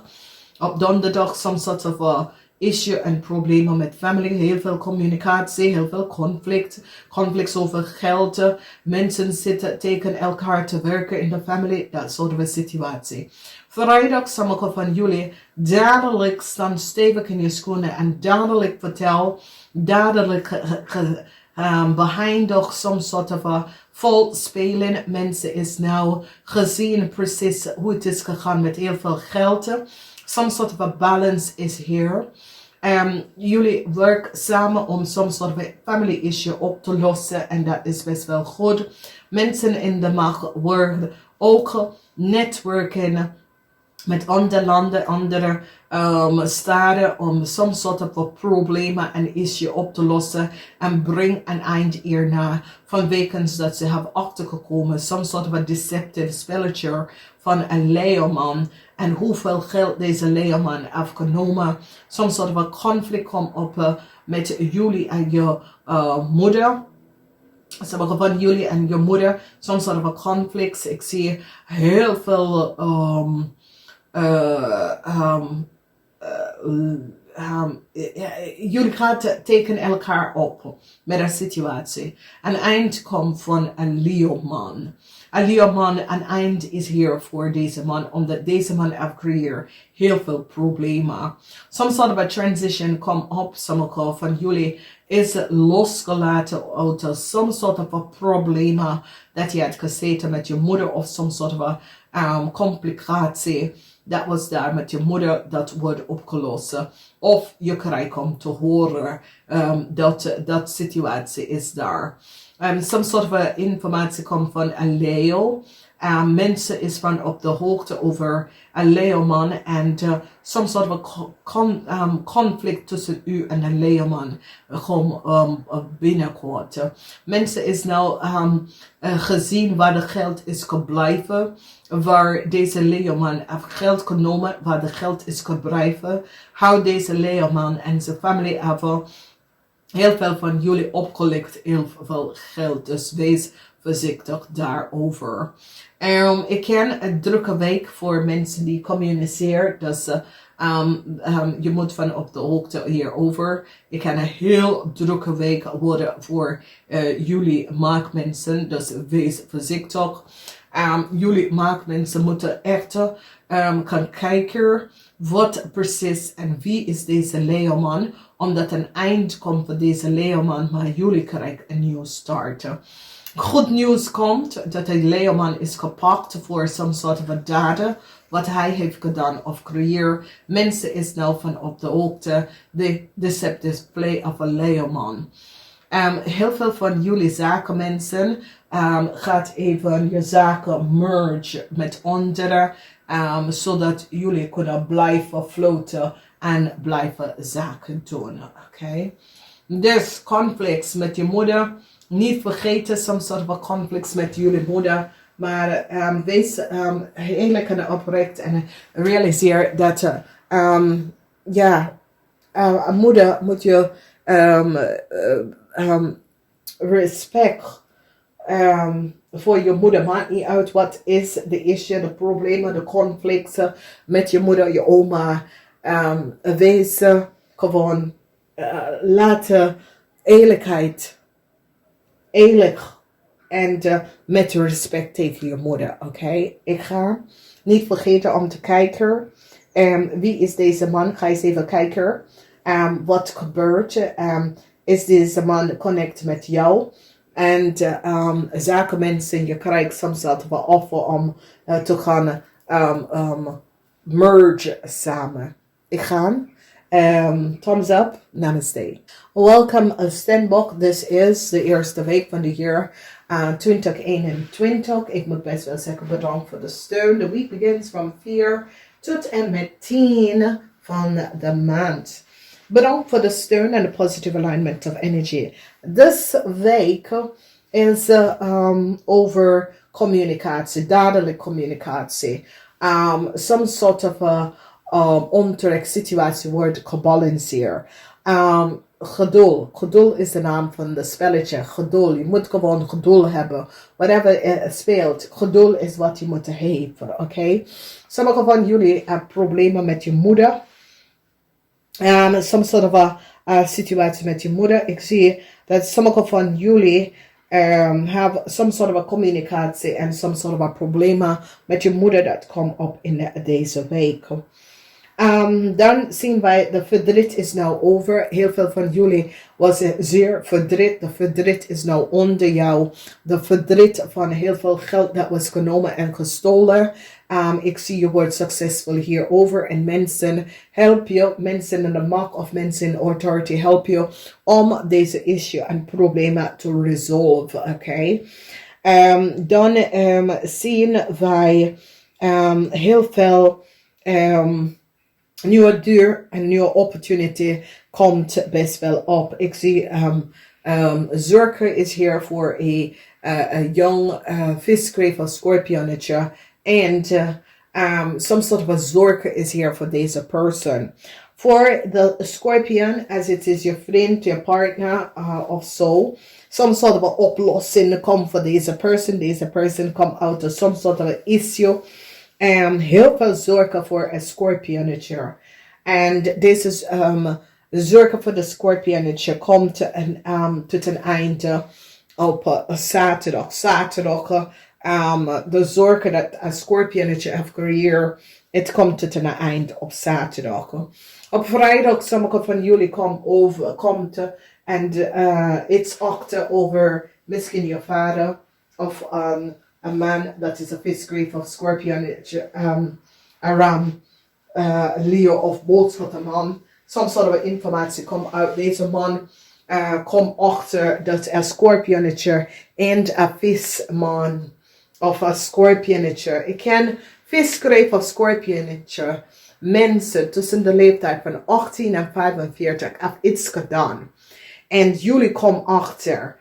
Op donderdag some sort of issue en problemen met family, heel veel communicatie, heel veel conflict over geld, mensen zitten tegen elkaar te werken in de family, dat soort van situatie. Vrijdag, sommige van jullie dadelijk staan stevig in je schoenen en dadelijk vertel, dadelijk behind some sort of vol spelen. Mensen is nou gezien precies hoe het is gegaan met heel veel geld. Some sort of a balance is here. Jullie werken samen om some sort of family issue op te lossen en dat is best wel goed. Mensen in de macht worden ook netwerken met andere landen, andere staten om some sort of problemen en issue op te lossen en breng een eind hierna vanwege dat ze hebben achtergekomen some sort of a deceptive spelletje van een leeuwman en hoeveel geld deze leeuwman heeft genomen. Some sort of a conflict komt op met jullie en je moeder. Sommige van jullie en je moeder, some sort of a conflicts. Ik zie heel veel jullie gaan tegen elkaar op met een situatie. Een eind komt van een leeuwman. Een leeuwman, een eind is hier voor deze man, omdat deze man heeft creëerd heel veel problemen. Some sort of a transition komt op. Sommige van jullie is losgelaten uit some sort of a problemen dat je had gezeten met je moeder of some sort of a complicatie. Dat was daar met je moeder, dat wordt opgelost. Of je krijgt om te horen dat situatie is daar. Some sort of informatie komt van een leeuw. Mensen is van op de hoogte over een leeuwman en some sort of conflict tussen u en een leeuwman gewoon binnenkort. Mensen is nou gezien waar de geld is gebleven, waar deze leeuwman heeft geld genomen, waar de geld is gebleven. Hou deze leeuwman en zijn familie hebben heel veel van jullie opgelicht, heel veel geld. Dus wees voorzichtig daarover. Ik ken een drukke week voor mensen die communiceren. Dus je moet van op de hoogte hierover. Ik kan een heel drukke week worden voor jullie maakmensen. Dus wees voorzichtig. Jullie maakmensen moeten echt gaan kijken wat precies en wie is deze leeuwman. Omdat een eind komt voor deze leeuwman, maar jullie krijgen een nieuwe start. Goed nieuws komt dat de leeuwman is gepakt voor some sort of a daden wat hij heeft gedaan of creëer. Mensen is nou van op de hoogte de deceptive play of een leeuwman. Heel veel van jullie zakenmensen gaat even je zaken merge met anderen, zodat jullie kunnen blijven floten en blijven zaken doen. Okay? Dus conflicts met je moeder. Niet vergeten, some sort of conflicts met jullie moeder. Maar wees eerlijk en oprecht en realiseer dat een moeder moet je respect voor je moeder. Maakt niet uit wat is de issue, de problemen, de conflicten met je moeder, je oma. Wees gewoon laten eerlijk en met respect tegen je moeder, oké? Ik ga niet vergeten om te kijken. Wie is deze man? Ga eens even kijken. Wat gebeurt? Is deze man connect met jou? En zakenmensen, je krijgt soms een offer om te gaan merge samen. Ik ga. Thumbs up. Namaste. Welcome STEENBOK. This is de eerste week van de jaar 2021. Ik moet best wel zeggen bedankt voor de steun. The week begins from 4 tot en met 10 van de maand. Bedankt voor de steun en de positive alignment of energy. Deze week is over communicatie, dadelijke communicatie. Some sort of onterecht situatie wordt gebalanceerd. Geduld. Geduld is de naam van de spelletje. Geduld. Je moet gewoon geduld hebben. Whatever speelt. Geduld is wat je moet hebben. Oké? Sommige van jullie hebben problemen met je moeder. Some sort of a situatie met je moeder. Ik zie dat sommige van jullie have some sort of a communicatie en some sort of a problemen met je moeder dat komt op in deze week. Dan zien wij de verdriet is nou over. Heel veel van jullie was zeer verdriet. De verdriet is nou onder jou. De verdriet van heel veel geld dat was genomen en gestolen. Ik zie je wordt succesvol hierover. En mensen help je. Mensen in de macht of mensen in authority help je om deze issue en problemen te resolve. Oké. Dan zien wij heel veel nieuwe deur en nieuwe opportunity komt best wel op. Ik zie zorgen is hier voor een young viskreef of scorpionetje. En some sort of a zorgen is here for deze person. Voor de Scorpion, as it is je vriend, je partner of zo. Some sort of a oplossing komt voor deze person. Deze person komt out of some sort of a issue. Heel veel zorgen voor een Scorpionetje. En deze is zorgen voor de Scorpionetje komt tot een einde op zaterdag. Zaterdag, de zorgen dat een Scorpionetje heeft gecreëerd, het komt tot een eind op zaterdag. Op vrijdag, sommige van jullie komt en iets achter over misschien je vader of een man dat is een visgreep of Scorpionetje, een Leo of boodschappenman. Some sort of informatie komt uit deze man. Kom achter dat een Scorpionetje en een visman of een Scorpionetje. Ik ken visgreep of Scorpionetje. Mensen tussen de leeftijd van 18 en 45 hebben iets gedaan. En jullie komen achter.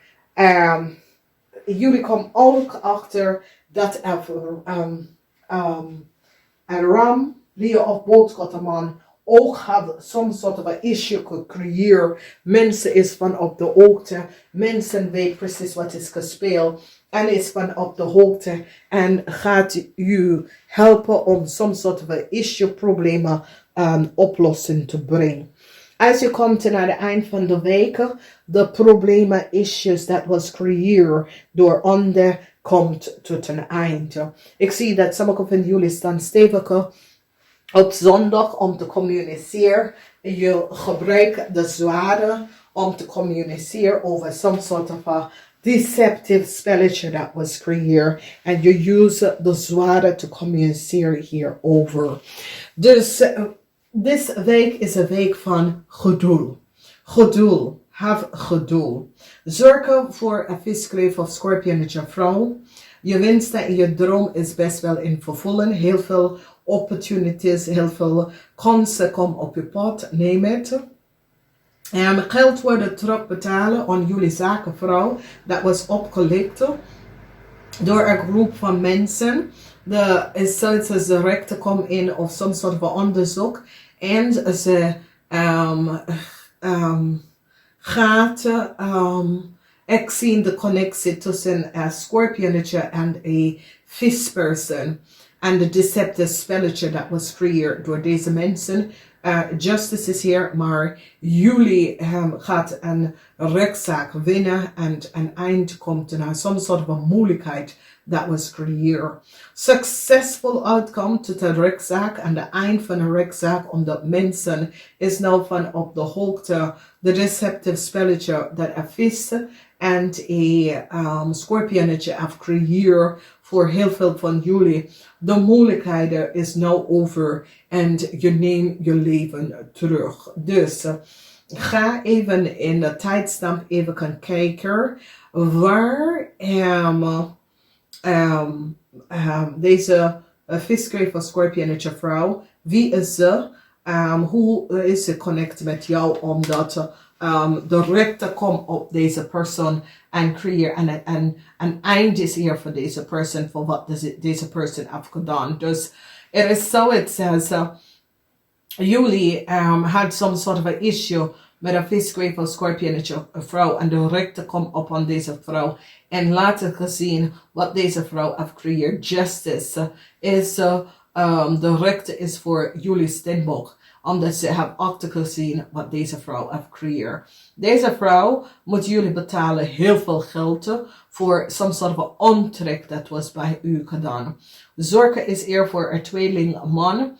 Jullie komen ook achter dat een ram, Leo of boodschappenman, ook had some sort of a issue gecreëerd. Mensen is van op de hoogte. Mensen weten precies wat is gespeeld. En is van op de hoogte. En gaat u helpen om some sort of a issue, problemen, oplossing te brengen. Als je komt naar het eind van de week, de problemen, issues dat was gecreëerd door ander, komt tot een eind. Ik zie dat sommige van jullie staan stevig op zondag om te communiceren. Je gebruikt de zware om te communiceren over some sort of a deceptive spelletje that was created. And you use de zware to communiceren hierover. Dus deze week is een week van geduld. Geduld. Have geduld. Zorgen voor een visgreep of Scorpionetje vrouw. Je wensen en je droom is best wel in vervulling. Heel veel opportunities, heel veel kansen komen op je pad. Neem het. Geld worden terugbetalen aan jullie zakenvrouw. Dat was opgelegd door een groep van mensen. Ze rechten komen in of some sort of onderzoek. En ze ik zie de connectie tussen een Scorpionetje en een visperson. En de deceptive spelletje dat was creëerd door deze mensen. Justice is hier, maar jullie gaat een rechtszaak winnen en een eind komt naar some sort of a moeilijkheid dat was creëerd. Successful outcome tot de rechtszaak en de eind van de rechtszaak omdat mensen is nou van op de hoogte de deceptive spelletje dat een vis en een Scorpionetje heeft creëerd voor heel veel van jullie. De moeilijkheden is nou over en je neemt je leven terug. Dus ga even in de tijdstamp even gaan kijken waar deze visgreep of Scorpionetje vrouw, wie is ze? Hoe is ze connect met jou omdat de rechter komt op deze persoon en creëer en eind is hier voor deze persoon voor wat deze persoon heeft gedaan. Dus er is zoiets als jullie had some sort of a issue met een visgreep of Scorpionetje vrouw en de rechter komt op aan deze vrouw en later gezien wat deze vrouw heeft gecreëerd. Justice is de rechter is voor jullie STEENBOK. Omdat ze hebben achtergezien wat deze vrouw heeft gecreëerd. Deze vrouw moet jullie betalen heel veel geld voor some sort of ontrek dat was bij u gedaan. Zorgen is er voor een tweelingman.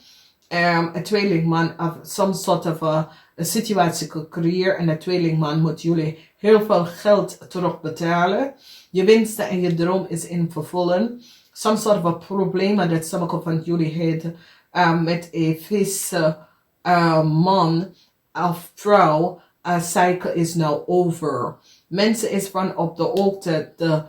Een tweelingman heeft some sort of a situatie gecreëerd en een tweelingman moet jullie heel veel geld terugbetalen. Je wensen en je droom is in vervulling. Some sort of a probleem dat sommige van jullie hebben met een vis man of vrouw, cycle is now over. Mensen is van op de hoogte de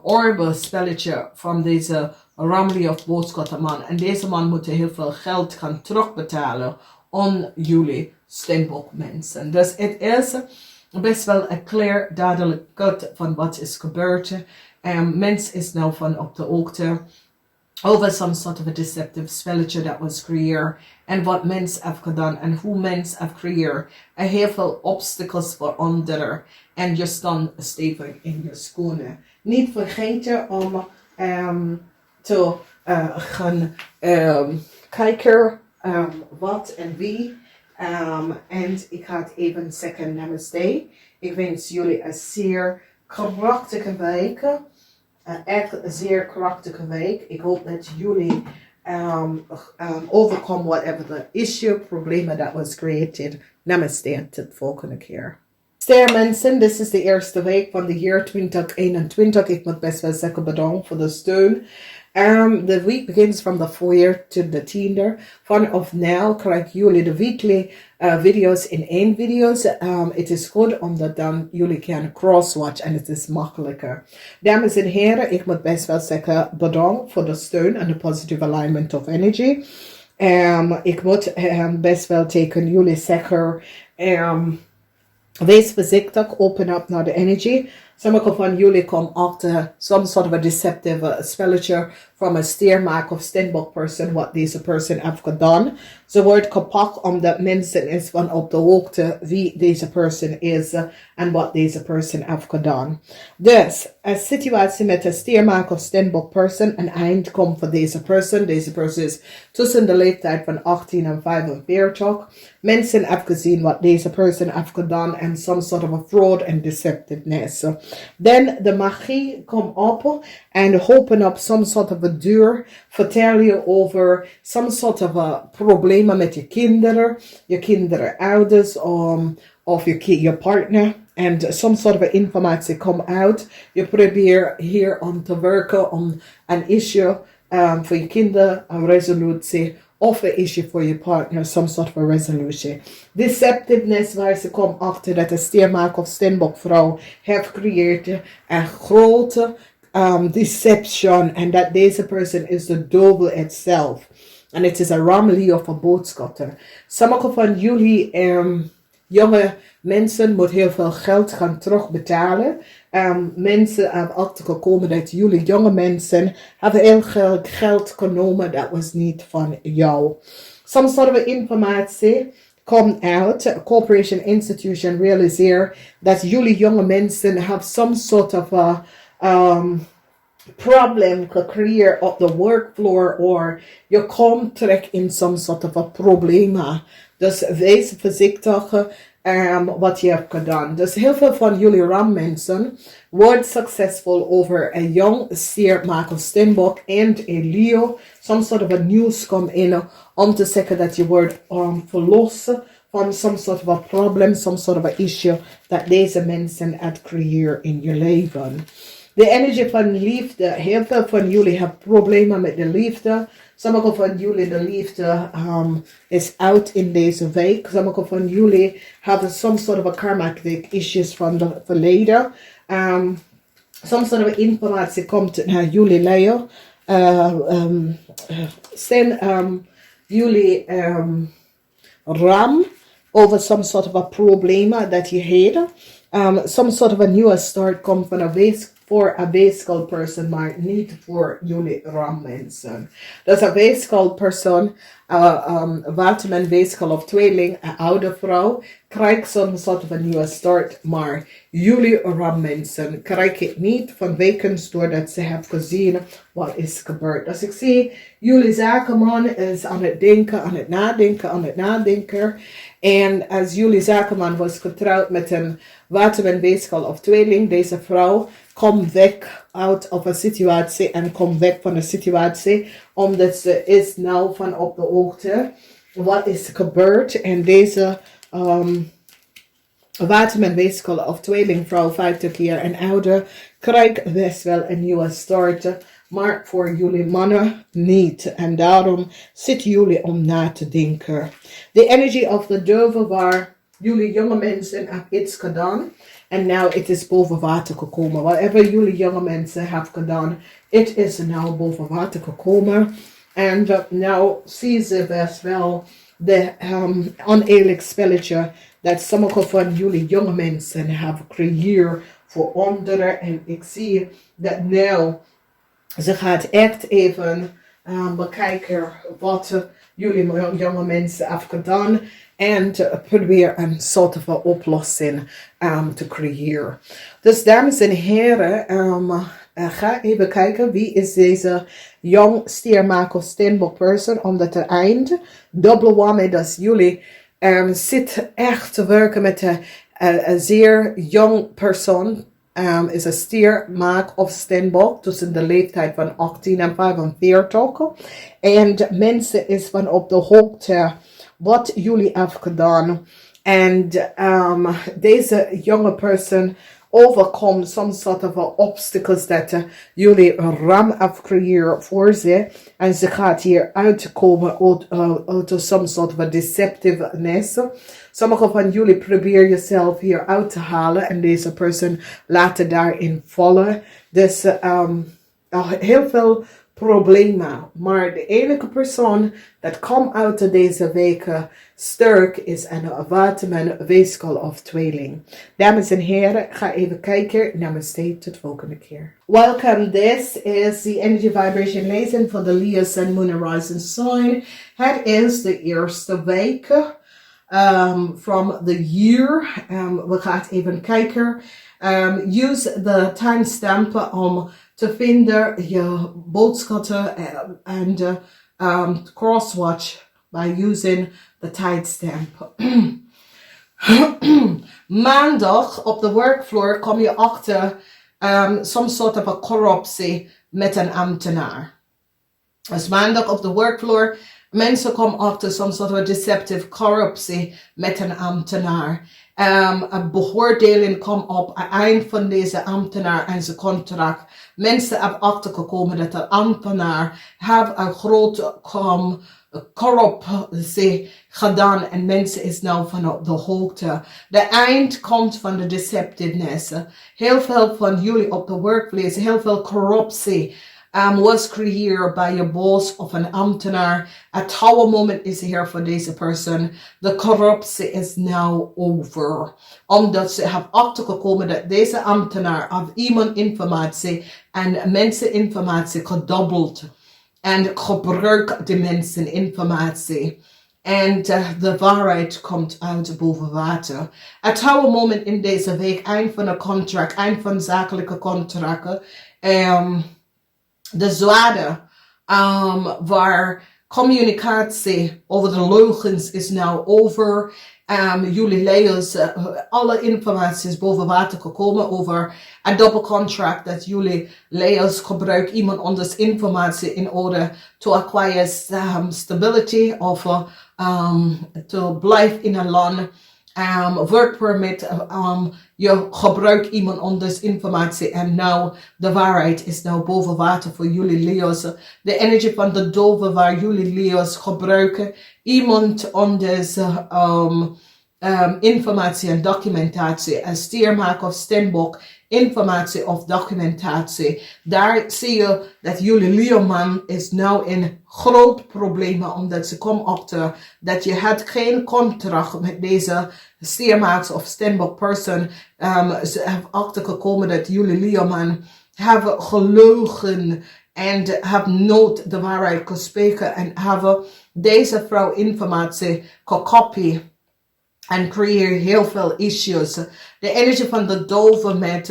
orbe spelletje van deze Ramli of boodschappenman. En deze man moet heel veel geld gaan terugbetalen aan jullie STEENBOK mensen. Dus het is best wel een clear, duidelijk cut van wat is gebeurd. Mens is nou van op de hoogte. over some sort of a deceptive spelletje dat was creëerd en wat mens heeft gedaan en hoe mens heeft creëerd en heel veel obstacles voor anderen en je stond stevig in je schoenen. Niet vergeten om te gaan kijken wat en wie. En ik ga het even zeggen namaste. Ik wens jullie een zeer krachtige week. Echt een zeer krachtige week. Ik hoop dat jullie overcome whatever the issue, problemen that was created. Namaste en tot de volgende keer. Sterrenmensen, dit is de eerste week van de jaar 2021. Ik moet best wel zeggen bedankt voor de steun. The week begins from the 4th to the 10th. Vanaf nu krijgen jullie de weekly video's in één video's. Het is goed omdat dan jullie kunnen crosswatch en het is makkelijker. Dames en heren, ik moet best wel zeggen bedankt voor de steun en de positive alignment of energy. Ik moet best wel tegen jullie zeggen, wees voorzichtig, open up naar de energy. Sommige van jullie komen achter some sort of a deceptive spelletje from a STEER of STEENBOK person, wat deze person heeft gedaan. Ze wordt gepakt omdat mensen is van op de hoogte wie deze person is en wat deze person heeft gedaan. Dus, een situatie met een STEER of STEENBOK person, een eind komt voor deze person. Deze person is tussen de leeftijd van 18 en 45. Mensen hebben gezien wat deze person heeft gedaan en some sort of a fraud and deceptiveness. Dan de magie komt op en open op some sort of a deur. Vertel je over some sort of a problemen met je kinderen ouders of je partner. En some sort of informatie komt uit. Je probeert hier om te werken om een issue voor je kinderen, een resolutie. Of een issue voor je partner, some sort of a resolution. Deceptiveness, waar ze komt achter dat de STEER of STEENBOK vrouw heeft gecreëerd een grote deception. En dat deze person is de duivel itself. En het is een ramlie of een boogschutter. Sommige van jullie jonge mensen moeten heel veel geld gaan terugbetalen. Mensen hebben achtergekomen dat jullie jonge mensen hebben heel veel geld genomen dat was niet van jou. Some sort of informatie komt uit. A corporation institution realiseer dat jullie jonge mensen have some sort of a problem gecreëerd op de workfloor or je komt terecht in some sort of a problema. Dus wees voorzichtig wat je hebt gedaan. Dus heel veel van jullie rammensen wordt succesvol over een jong STEER of STEENBOK en een LEEUW. Some sort of a news komt in om te zeggen dat je wordt verlost van some sort of a problem, some sort of a issue dat deze mensen het creëren in je leven. De energie van liefde. Heel veel van jullie hebben problemen met de liefde. Sommige van jullie de liefde is out in deze week. Sommige van jullie hebben some sort of a karmic issues van het verleden. Some sort of informatie komt naar jullie leiden. Zijn jullie ram over some sort of a problema dat je hebt. Some sort of a new start komt van een voor een weegschaal person, maar niet voor jullie rammensen. Dus een weegschaal person, WATERMAN weegschaal of tweeling, een oude vrouw, krijgt some sort of a nieuwe start, maar jullie rammensen krijgen het niet vanwege doordat ze hebben gezien wat is gebeurd. Dus ik zie, jullie zakenman is aan het denken, aan het nadenken. En als jullie zakenman was getrouwd met een WATERMAN weegschaal of tweeling, deze vrouw komt weg uit of een situatie en komt weg van de situatie, omdat ze is nou van op de hoogte wat is gebeurd. En deze WATERMAN weegschaal of tweelingvrouw 50 jaar en ouder krijgt best wel een nieuwe start, maar voor jullie mannen niet. En daarom zitten jullie om na te denken. De energie of the duivel waar jullie jonge mensen hebben iets gedaan. En nou, het is boven water gekomen. Whatever jullie jonge mensen hebben gedaan, het is nou boven water gekomen. En nou zie ze best wel de oneerlijk spelletje dat sommige van jullie jonge mensen hebben gecreëerd voor anderen. En ik zie dat nou, ze gaat echt even bekijken wat jullie jonge mensen hebben gedaan. En probeer een soort van oplossing te creëren. Dus dames en heren, ga even kijken wie is deze jong stiermaker of steenbok person. Omdat het eind, dubbele whammy, dat jullie zit echt te werken met een zeer jong persoon. Is een stier, maag of steenbok tussen de leeftijd van 18 en 45. En mensen is van op de hoogte wat jullie hebben gedaan. En deze jonge person overkomt some sort of obstacles dat jullie een ram hebben creëerd voor ze. En ze gaat hier uitkomen uit some sort of deceptiveness. Sommige van jullie proberen jezelf hier uit te halen en deze persoon laten daarin vallen. Dus heel veel problemen. Maar de enige persoon dat komt uit deze weken sterk is een WATERMAN, WEEGSCHAAL of tweeling. Dames en heren, ga even kijken. Namaste, tot volgende keer. Welcome, this is the energy vibration lesson for the Leo Sun, Moon and Rising sign. Het is de eerste week from the year. We gaan even kijken. Use the timestamp om te vinden je boodschappen en crosswatch by using the timestamp. Maandag op de workfloor kom je achter some sort of a corruptie met een ambtenaar. Dus maandag op de workfloor, mensen komen achter some sort of a deceptive corruptie met een ambtenaar. Een beoordeling komt op het eind van deze ambtenaar en zijn contract. Mensen hebben achtergekomen dat de ambtenaar heeft een groot corruptie gedaan en mensen is nou van op de hoogte. De eind komt van de deceptiveness. Heel veel van jullie op de workplace, heel veel corruptie was creëerd bij je boss of een ambtenaar. Het oude moment is hier voor deze persoon. De corruptie is now over. Omdat ze hebben achtergekomen dat deze ambtenaar heeft iemand informatie en mensen informatie gedobbeld. En gebruikt de mensen informatie. En de waarheid komt uit boven water. Het oude moment in deze week, eind van een contract, eind van zakelijke contracten. De zware, waar communicatie over de leugens is nou over. Jullie leiders, alle informatie is boven water gekomen over een double contract dat jullie leiders gebruiken iemand anders informatie in order to acquire stability of to blijven in een land. Work permit, je gebruikt iemand anders informatie en nou de waarheid is nou boven water voor jullie Leo's. De energie van de dove waar jullie Leo's gebruiken iemand anders informatie en documentatie, een stiermaker of steenbok, informatie of documentatie. Daar zie je dat jullie Leeuwman is nou in groot problemen omdat ze komt achter dat je had geen contract met deze stiermaker of steenbok person. Ze hebben achtergekomen dat jullie Leeuwman hebben gelogen en hebben nooit de waarheid gesproken en hebben deze vrouw informatie gekopieerd. En creëer heel veel issues. De energie van de dove met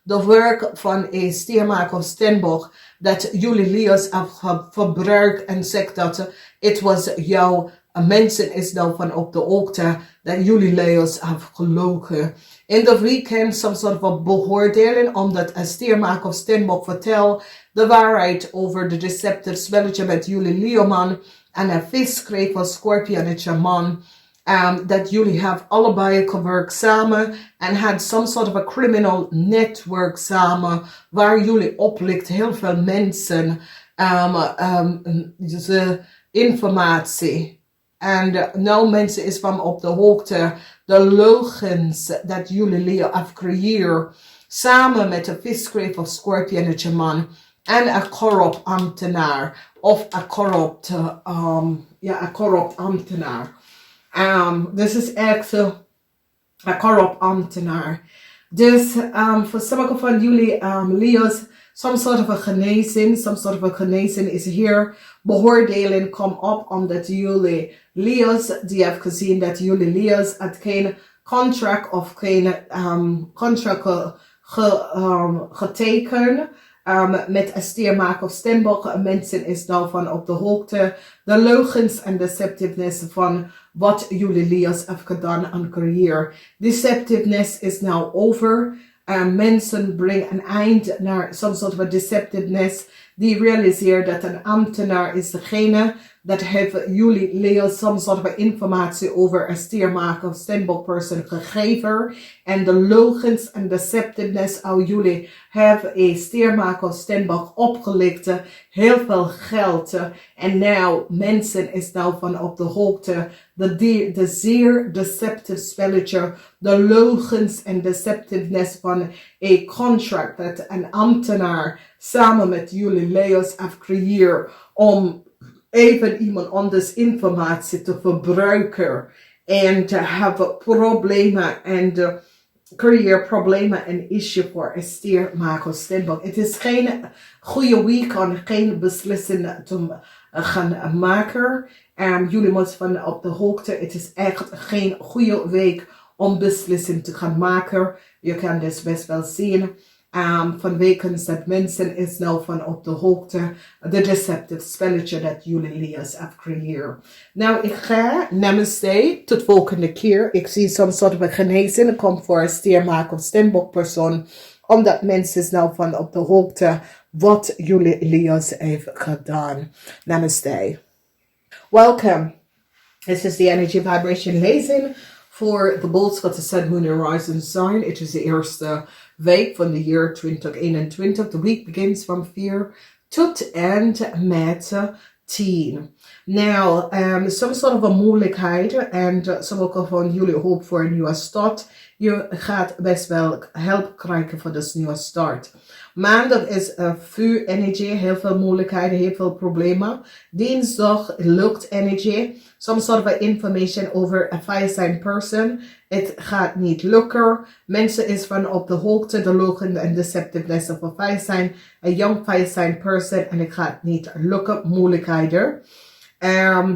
de werk van een stiermaker of steenbok. Dat jullie Leo's hebben verbruikt en zegt dat het was jouw mensen is nou van op de hoogte. Dat jullie Leo's hebben gelogen. In de weekend some sort of beoordeling. Omdat een stiermaker of steenbok vertelt de waarheid over de deceptive spelletje met jullie Leeuwman. En een viskreef of Scorpionetje man. Dat jullie have allebei gewerkt samen en had some sort of a criminal network samen waar jullie oplicht heel veel mensen deze informatie en nou mensen is van op de hoogte de leugens dat jullie Leo have creëerd samen met een viskreef of Scorpionetje man en een corrupt ambtenaar of een corrupt ambtenaar. This is echt een corrupt ambtenaar. Dus voor sommige van jullie Leo's some sort of a genezing. Some sort of a genezing is here. Beoordeling komt op omdat jullie Leo's, die heeft gezien dat jullie Leo's het geen contract of geen contract getekend met een stiermaker of steenbok. Mensen is daarvan op de hoogte. De leugens en deceptiveness van wat jullie Leo's heeft gedaan aan carrière. Deceptiveness is now over. Mensen brengen een eind naar some sort of deceptiveness. Die realiseert dat een ambtenaar is degene dat heeft jullie Leo some sort of informatie over een stiermaker of steenbok person gegeven. En de leugens en deceptiveness uit jullie hebben een stiermaker of steenbok opgelicht. Heel veel geld. En nou, mensen is nou van op de hoogte. De zeer deceptive spelletje. De leugens en deceptiveness van een contract dat een ambtenaar samen met jullie Leo's heeft gecreëerd om even iemand anders informatie te verbruiken en te hebben problemen en de creëer problemen en issue voor een stiermaker of steenbok. Het is geen goede week om geen beslissing te gaan maken. Jullie moeten van op de hoogte. Het is echt geen goede week om beslissing te gaan maken. Je kan dus best wel zien. Vanwege dat mensen is nou van op de hoogte de deceptive spelletje dat jullie Leo's heeft gecreëerd. Nou, ik ga namaste tot volgende keer. Ik zie some sort of een genezing komt voor een stiermaker of steenbok persoon. Omdat mensen is nou van op de hoogte wat jullie Leo's heeft gedaan. Namaste. Welcome. This is the energy vibration lezing voor de boodschappen Sun, Moon en Rising Sign. Het is de eerste week van de jaar 2021. The week begins from 4 tot en met 10. Nou, some sort of a moeilijkheid en sommige van jullie hoop voor een nieuwe start. Je gaat best wel hulp krijgen voor deze nieuwe start. Maandag is vuur energie, heel veel moeilijkheden, heel veel problemen. Dinsdag lucht energie, some sort of information over a fire sign person. Het gaat niet lukken. Mensen is van op de hoogte, de leugen en deceptiveness of a fire sign. A young fire sign person en het gaat niet lukken, moeilijkheden.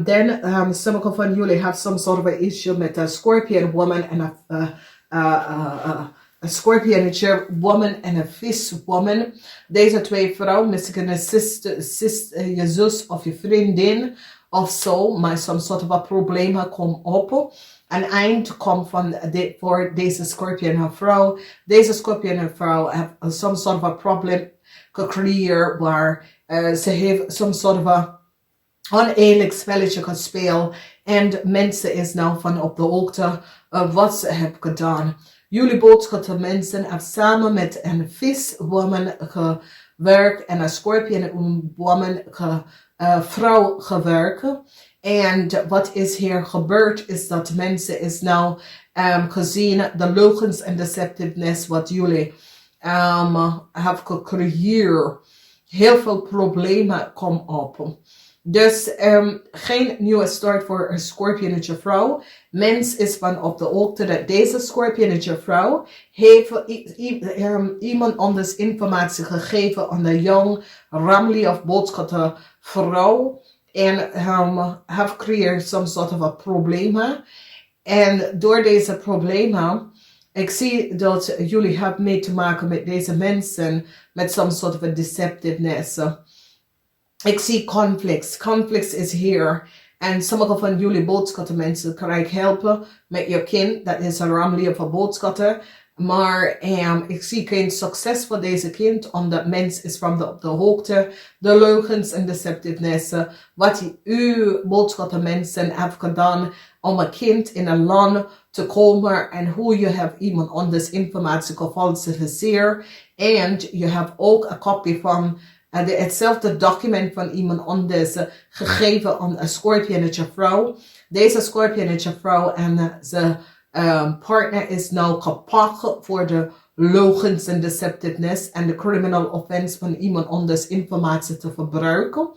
Then sommige van jullie have some sort of a issue met a Scorpion woman en a Scorpion woman en een vis woman. Deze twee vrouwen, misschien een je zus of je vriendin of zo, maar some sort of a probleem komt op. Een eind komt voor deze Scorpion vrouw. Deze Scorpion vrouw heeft some sort of a problem gecreëerd waar ze heeft some sort of a oneerlijk spelletje gespeeld. En mensen is nou van op de hoogte wat ze hebben gedaan. Jullie boodschappen mensen hebben samen met een viswoman gewerkt en een Scorpion woman vrouw gewerkt. En wat is hier gebeurd is dat mensen is nou gezien de leugens en deceptiveness wat jullie hebben gecreëerd. Heel veel problemen komen op. Dus geen nieuwe start voor een Scorpionetje vrouw. Mens is van op de hoogte dat deze Scorpionetje vrouw heeft iemand anders informatie gegeven aan de jong, ramli of boodschappen vrouw. En heeft gecreëerd some sort of a problemen. En door deze problemen, ik zie dat jullie hebben mee te maken met deze mensen met some sort of a deceptiveness. Ik zie conflicts. Conflicts is here. En sommige van jullie boodschappen mensen krijgen helpen met je kind. Dat is een ramli of een boodschappen. Maar ik zie geen succes voor deze kind. Omdat mens is van op de hoogte. De leugens en deceptiveness. Wat uw boodschappen mensen hebben gedaan om een kind in een land te komen. En hoe je hebt iemand anders informatie gefalsificeerd. En je hebt ook een kopie van hetzelfde document van iemand anders gegeven aan een Scorpionetje vrouw. Deze Scorpionetje vrouw en zijn partner is nou gepakt voor de leugens en deceptiveness en de criminal offense van iemand anders informatie te verbruiken.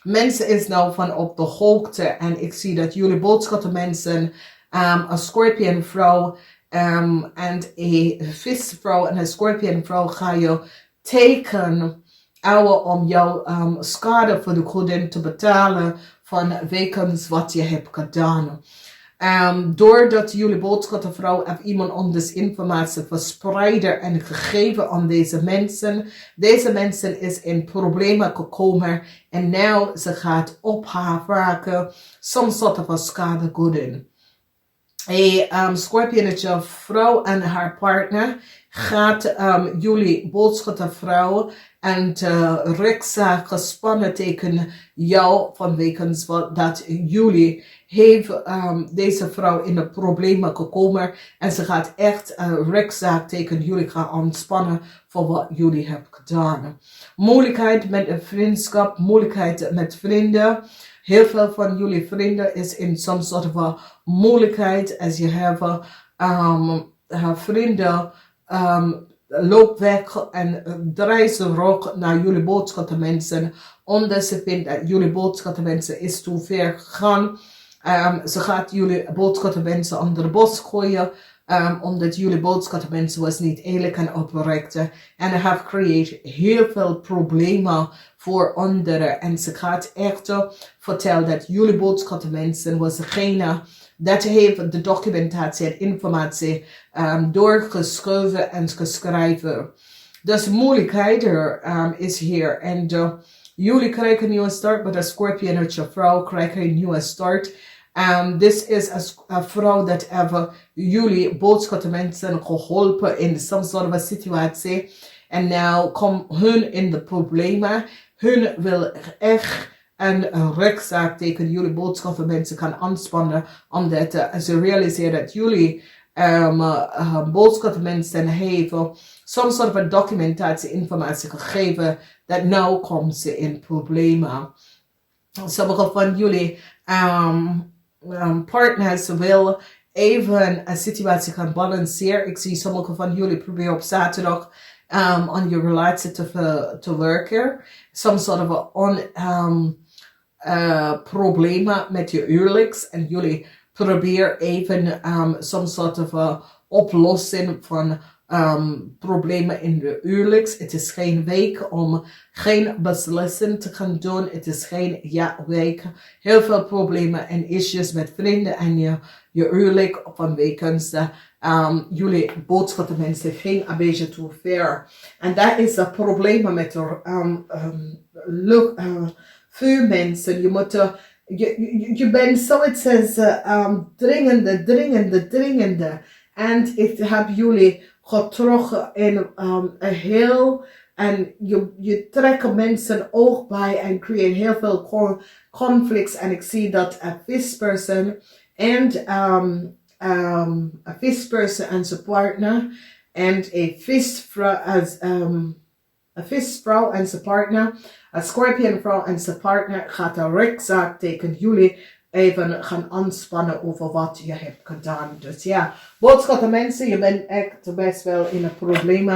Mensen is nou van op de hoogte en ik zie dat jullie boodschappen mensen, een Scorpion vrouw en een visvrouw en een Scorpion vrouw ga je tekenen ouwe om jouw schadevergoeding te betalen van wegens wat je hebt gedaan. Doordat jullie boodschappenvrouw heeft iemand anders informatie verspreiden en gegeven aan deze mensen. Deze mensen is in problemen gekomen en nu ze gaat op haar vragen some soort van schadevergoeding. Scorpionetje vrouw en haar partner gaat jullie boodschappenvrouw en rechtszaak gespannen tegen jou vanwege dat jullie heeft deze vrouw in de problemen gekomen en ze gaat echt rechtszaak tegen jullie gaan aanspannen voor wat jullie hebben gedaan. Moeilijkheid met een vriendschap, moeilijkheid met vrienden. Heel veel van jullie vrienden is in some sort of moeilijkheid als je hebt vrienden loop weg en draai ze rug naar jullie boodschappenmensen omdat ze vindt dat jullie boodschappenmensen is te ver gegaan. Ze gaat jullie boodschappenmensen onder de bos gooien omdat jullie boodschappenmensen was niet eerlijk en oprecht en have creëert heel veel problemen voor anderen en ze gaat echt vertellen dat jullie boodschappenmensen was degene dat heeft de documentatie en informatie doorgeschreven en geschreven. Dus moeilijkheid is hier en jullie krijgen een nieuwe start, maar de Scorpionetje vrouw krijgt een nieuwe start. This is a vrouw dat hebben jullie boodschappenmensen geholpen in some sort of situatie. En nu komen hun in de problemen. Hun wil echt een rechtszaak tegen jullie boodschappenmensen gaan aanspannen. Omdat ze realiseren dat jullie boodschappenmensen hebben some sort of documentatie informatie gegeven. Dat nu komen ze in problemen. Sommige van jullie partners wil even een situatie gaan balanceren. Ik zie sommige van jullie proberen op zaterdag aan je relatie te werken. Some sort of problemen met je huwelijks. En jullie proberen even some sort of oplossing van problemen in de huwelijks. Het is geen week om geen beslissing te gaan doen. Het is geen week. Heel veel problemen en issues met vrienden en je huwelijk vanwege jullie boodschappenmensen ging een beetje te ver. En dat is het probleem met veel mensen. Je moet je bent zoiets als dringende. En ik heb jullie getrokken in een heel en je trekt mensen ook bij en creëert heel veel conflicts. En ik zie dat een visperson en een visperson en zijn partner en een visvrouw en zijn partner, een scorpionvrouw en zijn partner gaat een rechtszaak tegen jullie even gaan aanspannen over wat je hebt gedaan. Dus ja, boodschappen mensen, je bent echt best wel in een probleem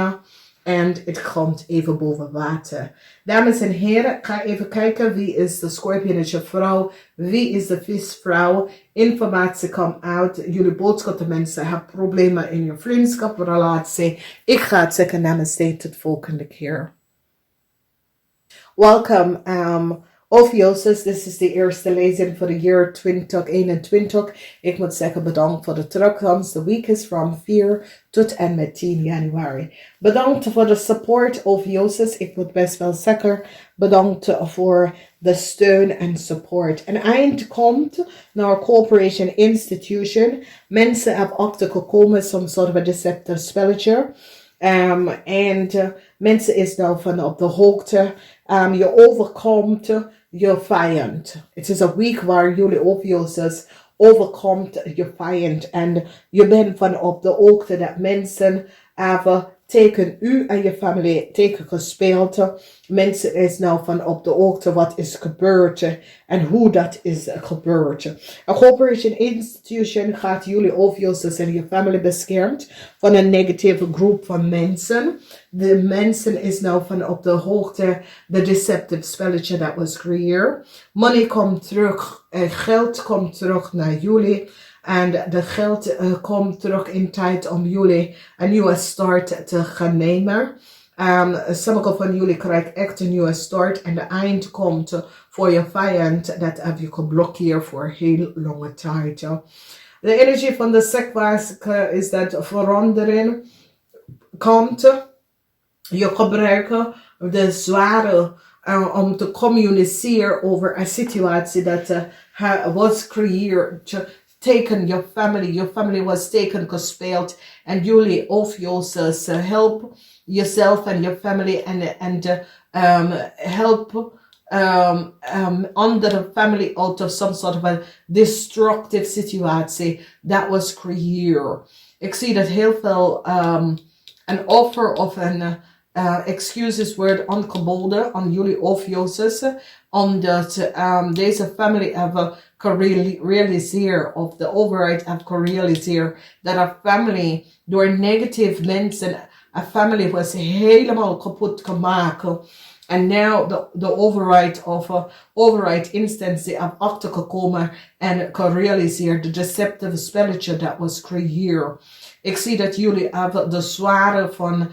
en het komt even boven water. Dames en heren, ga even kijken wie is de scorpionetje vrouw, wie is de visvrouw. Informatie komt uit, jullie boodschappen mensen hebben problemen in je vriendschap, relatie. Ik ga het zeggen namens tot volgende keer. Welkom. OPHIUCHUS, dit is de eerste lezing voor het jaar 2021. Ik moet zeggen bedankt voor de terugkomst. De week is van 4 tot en met 10 januari. Bedankt voor de support, OPHIUCHUS. Ik moet best wel zeggen bedankt voor de steun en support. Een eind komt naar Corporation Institution. Mensen hebben achtergekomen, some sort of a deceptive spelletje. En mensen is nou van op de hoogte. Je overkomt je vijand. Het is een week waar jullie OPHIUCHUS overkomt je vijand. En je bent van op de hoogte dat mensen hebben tegen u en je familie tegen gespeeld. Mensen is nou van op de hoogte wat is gebeurd en hoe dat is gebeurd. Een corporation institution gaat jullie OPHIUCHUS en je familie beschermt van een negatieve groep van mensen. De mensen is nou van op de hoogte de deceptive spelletje dat was gecreëerd. Money komt terug, geld komt terug naar jullie. En de geld komt terug in tijd om jullie een nieuwe start te gaan nemen. Sommigen van jullie krijgen echt een nieuwe start en de eind komt voor je vijand. Dat heb je geblokkeerd voor heel lange tijd. De energie van de sekwaas is dat verandering komt. Je gebruikt de zware om te communiceren over een situatie dat was gecreëerd. Taken your family was taken, gespeeld. En jullie OPHIUCHUS help yourself and your family and help andere family out of some sort of a destructive situatie that was creëerd. Ik zie dat heel veel een offer of een excuses wordt aangeboden aan jullie OPHIUCHUS, omdat deze family hebben gerealiseerd, of de overheid heeft gerealiseerd, dat een family door negatieve mensen, een family was helemaal kapot gemaakt. En nu de overheid of overheidsinstantie heeft achtergekomen en gerealiseerd de deceptieve spelletje dat was creëerd. Ik zie dat jullie hebben de zware van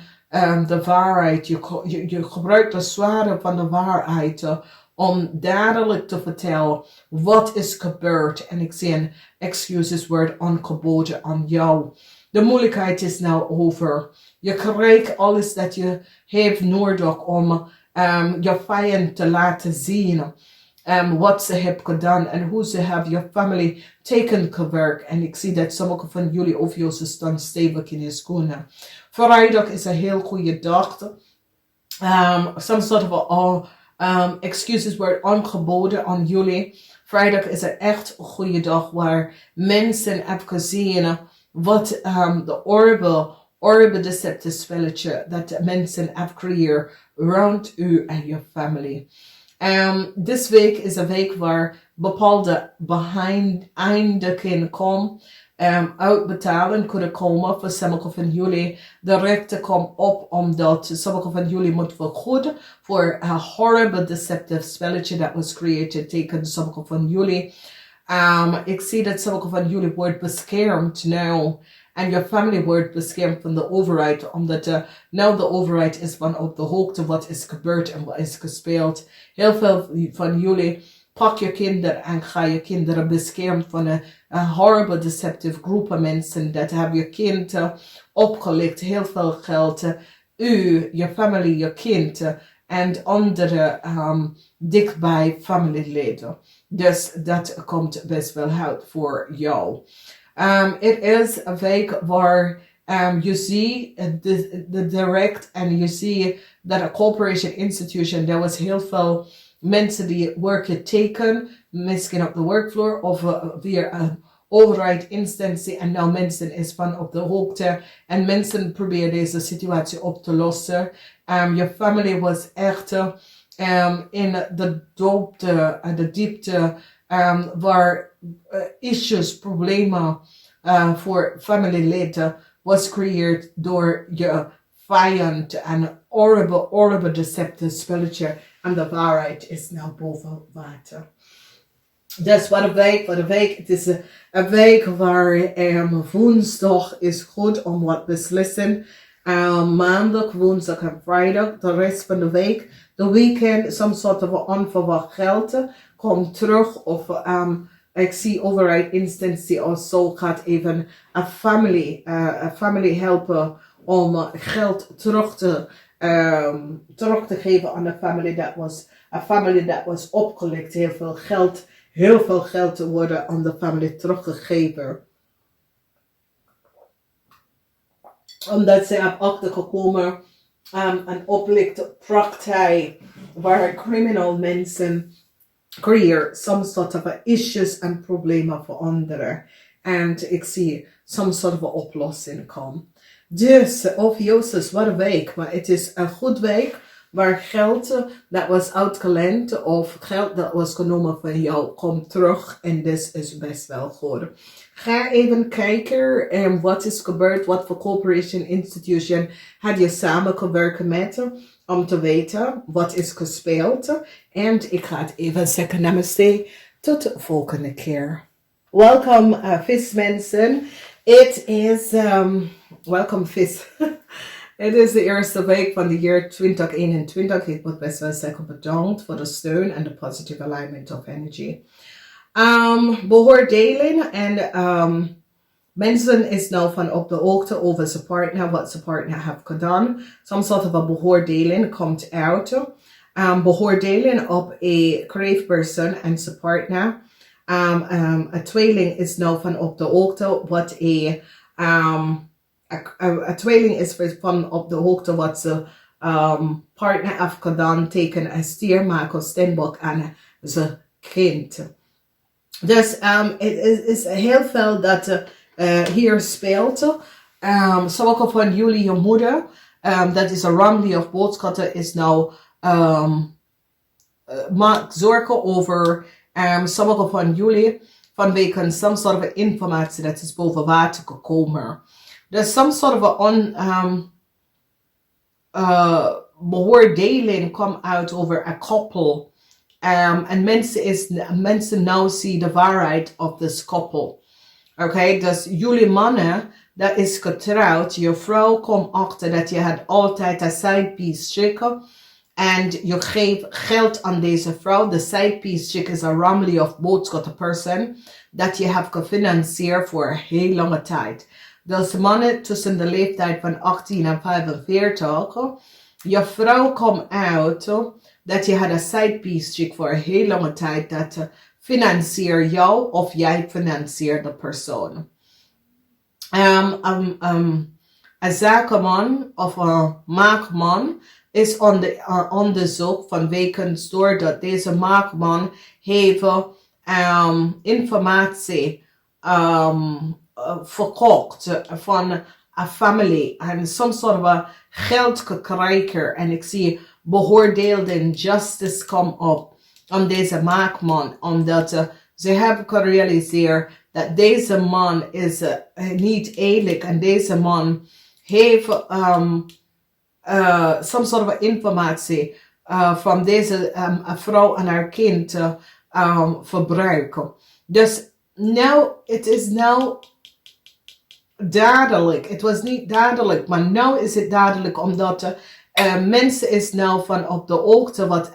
de waarheid. Je gebruikt de zware van de waarheid om duidelijk te vertellen wat is gebeurd. En ik zie een excuses wordt aangeboden aan jou. De moeilijkheid is nou over. Je krijgt alles dat je heeft nodig om je vijand te laten zien. Wat ze hebben gedaan en hoe ze hebben je family tegengewerkt. En ik zie dat sommige van jullie OPHIUCHUS staan stevig in je schoenen. Vrijdag is een heel goede dag. Some sort of excuses worden aangeboden aan jullie. Vrijdag is een echt goede dag waar mensen hebben gezien wat de orbe deceptieve spelletje dat mensen hebben gecreëerd rond u en je family. Deze week is een week waar bepaalde einden kunnen komen. Uitbetalen kunnen komen voor sommige van jullie. De rechten komen op omdat sommige van jullie moeten vergoeden voor een horrible deceptive spelletje dat was created tegen sommige van jullie. Ik zie dat sommige van jullie wordt beschermd nu. En je family wordt beschermd van de overheid, omdat nou de overheid is van op de hoogte wat is gebeurd en wat is gespeeld. Heel veel van jullie pak je kinderen en ga je kinderen beschermen van een horrible deceptive groepen mensen. Dat hebben je kind opgelicht, heel veel geld. U, je family, je kind en andere dichtbij familieleden. Dus dat komt best wel uit voor jou. Het is een week waar je ziet de direct en je ziet dat een corporation institution, er was heel veel mensen die werken teken, misschien op de workvloer of via een overheidsinstantie en nou mensen is van op de hoogte en mensen proberen deze situatie op te lossen. Je family was echt in de diepte waar issues, problemen voor familieleden was gecreëerd door je vijand en horrible deceptive spelletje en de waarheid is nou boven water. Dus wat een week. Het is een week waar woensdag is goed om wat beslissen. Maandag, woensdag en vrijdag. De rest van de week. De weekend, some sort of onverwacht geld komt terug. Of ik zie overheidsinstantie of zo gaat even een family helpen om geld terug te geven aan de family. Dat was een family dat was opgelicht. Heel veel geld te worden aan de family teruggegeven. Omdat ze hebben achtergekomen een oplichtpraktijk waar criminal mensen creëren some sort of issues en problemen voor anderen. En ik zie some sort of oplossing komen. Dus, OPHIUCHUS, wat een week. Maar het is een goed week waar geld dat was uitgeleend of geld dat was genomen van jou komt terug. En dit is best wel goed. Ga even kijken wat is gebeurd, wat voor corporation institution had je samengewerkt met om te weten wat is gespeeld. En ik ga het even zeggen namaste. Tot de volgende keer. Welkom vismensen. Het is, welkom vis. Het is de eerste week van de jaar 2021. Ik moet best wel zeggen bedankt voor de steun en de positive alignment of energy. Beoordeling en mensen is nou van op de hoogte over zijn partner, wat zijn partner heeft gedaan. Some sort of a beoordeling komt uit. Beoordeling op een KREEFT person en zijn partner. Een tweeling is nou van op de hoogte wat een tweeling is van op de hoogte wat ze partner heeft gedaan tegen een stier, STEENBOK en zijn kind. Dus het is heel veel dat hier speelt. Sommige van jullie, je moeder, dat is een Ramli of boodschatten, is nou maakt zorgen over sommige van jullie vanwege some sort of informatie dat is boven water gekomen. Dus some sort of beoordeling komt uit over een koppel. En mensen nou zien de waarheid of this koppel. Oké, dus jullie mannen, dat is getrouwd. Je vrouw komt achter dat je had altijd een side piece chicken. En je geeft geld aan deze vrouw. De side piece chick is een Ramli of boodschatten person. Dat je hebt gefinancierd voor een heel lange tijd. Dus mannen tussen de leeftijd van 18 en 45. Je vrouw komt uit dat je had een side piece chick voor een heel lange tijd. Dat financiert jou of jij financiert de persoon. Een zakenman of een maagdman is onderzoek vanwege doordat deze maagdman heeft informatie verkocht van een familie en some sort of geld gekregen. En ik zie beoordeelde justice come op om deze maagdman, omdat ze hebben gerealiseerd dat deze man is niet eerlijk en deze man heeft some sort of informatie van deze vrouw en haar kind verbruiken. Dus nou, het is nou duidelijk. Het was niet duidelijk, maar nu is het duidelijk omdat mensen is nou van op de hoogte wat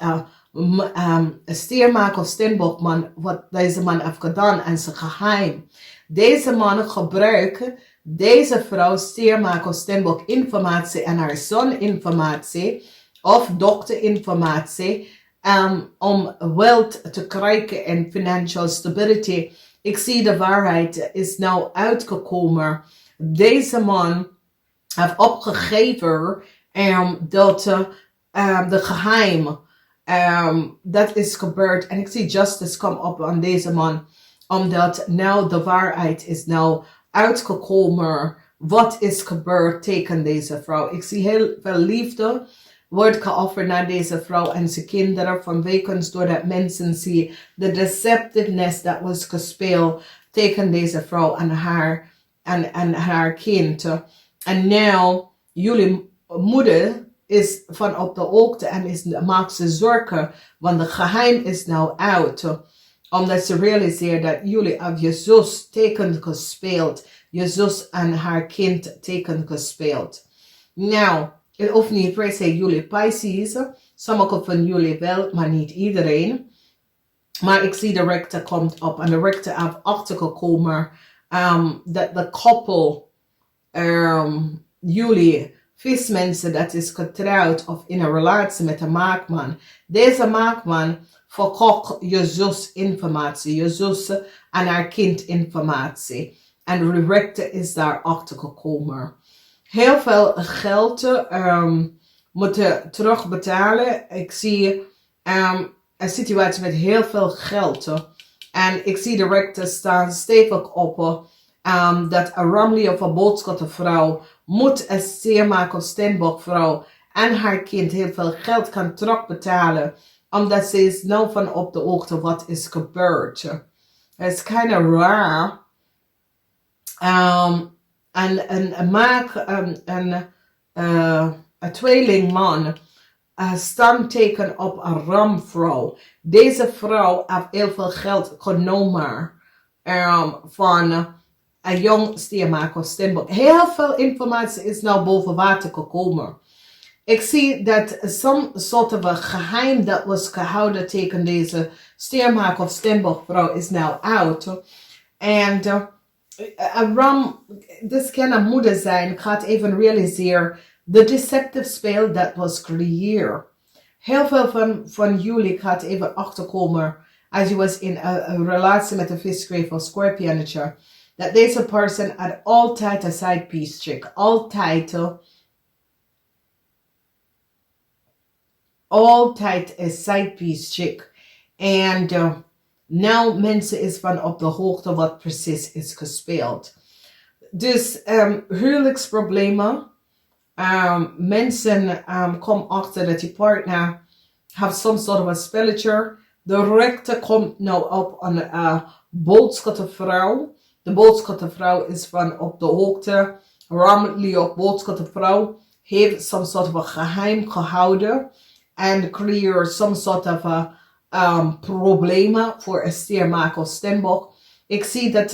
stiermaker of steenbokman, wat deze man heeft gedaan en zijn geheim. Deze man gebruiken deze vrouw stiermaker of steenbok informatie en haar zoon informatie of dochter informatie om wealth te krijgen en financial stability. Ik zie de waarheid is nou uitgekomen. Deze man heeft opgegeven dat de geheim dat is gebeurd. En ik zie justice come op aan deze man. Omdat nou de waarheid is nou uitgekomen. Wat is gebeurd tegen deze vrouw. Ik zie heel veel liefde wordt geofferd naar deze vrouw en zijn kinderen. Vanwege doordat mensen zien de deceptiveness dat was gespeeld tegen deze vrouw en haar kind. En nou jullie moeder is van op de hoogte en maakt ze zorgen, want het geheim is nou uit. Omdat ze realiseert dat jullie hebben je zus teken gespeeld. Je zus en haar kind teken gespeeld. Nou, het hoeft niet per se jullie Pisces. Sommige van jullie wel, maar niet iedereen. Maar ik zie de rechter komt op en de rechter heeft achtergekomen dat de koppel jullie vismensen dat is getrouwd of in een relatie met een maagdman. Deze maagdman verkocht je zus informatie, je zus en haar kind informatie. En de rechter is daar achter gekomen. Heel veel geld moeten terugbetalen. Ik zie een situatie met heel veel geld. En ik zie de rechter staan stevig op dat een Ramli of een boodschappenvrouw moet een stiermaker of steenbokvrouw en haar kind heel veel geld kan terugbetalen. Omdat ze is nou van op de hoogte wat is gebeurd. Het is kind of raar. Een tweelingman standteken op een ramvrouw. Deze vrouw heeft heel veel geld genomen van een jong stiermaker of steenbok. Heel veel informatie is nou boven water gekomen. Ik zie dat some soort van geheim dat was gehouden tegen deze stiermaker of steenbokvrouw is now out. En dit kan een moeder zijn. Ik ga het even realiseren. De deceptive spel dat was creëerd. Heel veel van jullie gaat even achterkomen. Als je was in een relatie met een visgreep of scorpionetje. Dat deze persoon had altijd een side piece chick. Altijd een side piece chick. En nou mensen is van op de hoogte wat precies is gespeeld. Dus huwelijksproblemen. Mensen komen achter dat je partner heeft some sort of a spelletje. De rechter komt nou op een boodschappenvrouw. De boodschappenvrouw is van op de hoogte. Ramli op boodschappenvrouw heeft some sort of a geheim gehouden. En creëert some sort of a problemen voor een stiermaker of steenbok. Ik zie dat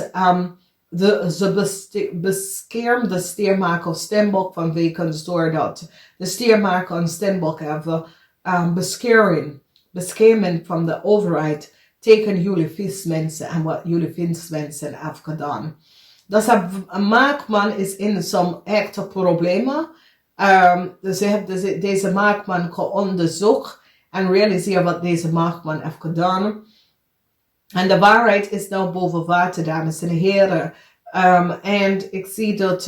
ze beschermt de stiermaker of steenbok vanwege doordat de stiermaker en steenbok hebben bescherming van de overheid tegen jullie vismensen en wat jullie vismensen hebben gedaan. Dus een maakman is in zo'n echte problemen. Dus deze maakman geonderzocht en realiseert wat deze maakman heeft gedaan. En de waarheid is nou boven water, dames en heren. En ik zie dat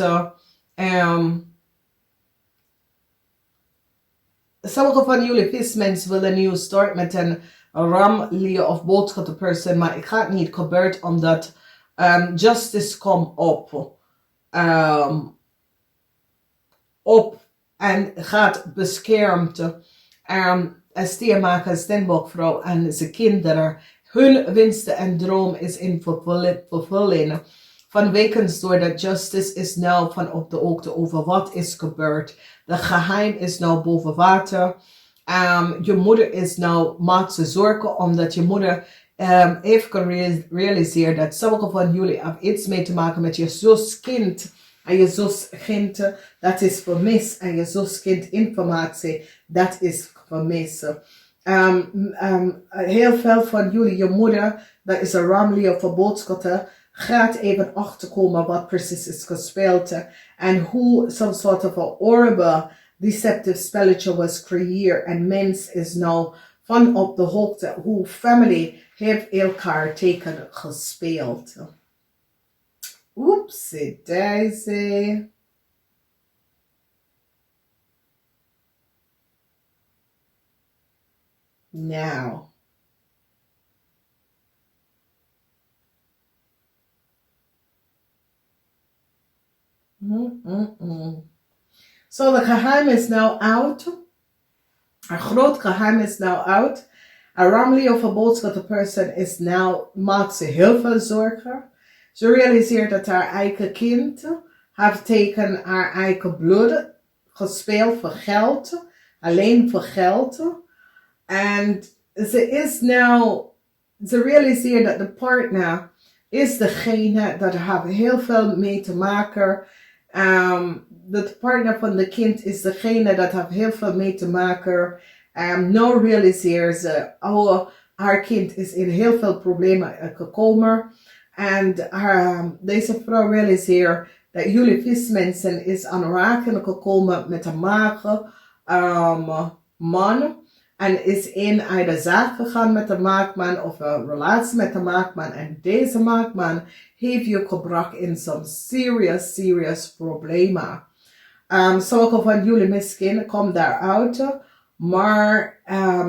sommige van jullie vismensen willen een nieuwe start met een ramlier of boodschappenpersoon. Maar het gaat niet gebeuren omdat justice komt op en gaat beschermd. Een stiermaker, steenbokvrouw en zijn kinderen. Hun winsten en droom is in vervulling. Vanwege doordat justice is nou van op de hoogte over wat is gebeurd. De geheim is nou boven water. Je moeder is nou, maakt ze zorgen omdat je moeder heeft gerealiseerd dat sommige van jullie hebben iets mee te maken met je zuskind. En je zuskind, dat is vermist. En je zuskind informatie, dat is vermist. Heel veel van jullie, je moeder, dat is een ramli of een boodschapper, gaat even achterkomen wat precies is gespeeld. En hoe some sort of a horrible deceptive spelletje was creëerd. En mens is nou van op de hoogte hoe family heeft elkaar tegen gespeeld. Oepsie daisy. Now. So the geheim is now out. Een groot geheim is now out. A ramli of a boodschap person is now, maakt ze heel veel zorgen. Ze realiseert dat haar eigen kind heeft tegen haar eigen bloed gespeeld voor geld. Alleen voor geld. En ze realiseert dat de partner is degene dat heeft heel veel mee te maken. De partner van de kind is degene dat heeft heel veel mee te maken. Nou realiseert ze, haar kind is in heel veel problemen gekomen. En deze vrouw realiseert dat jullie vismensen is aanraking gekomen met een mager man. En is in de zaak gegaan met de maakman of een relatie met de maakman. En deze maakman heeft je gebracht in zo'n serious problemen. Sommige van jullie misschien komen daaruit. Maar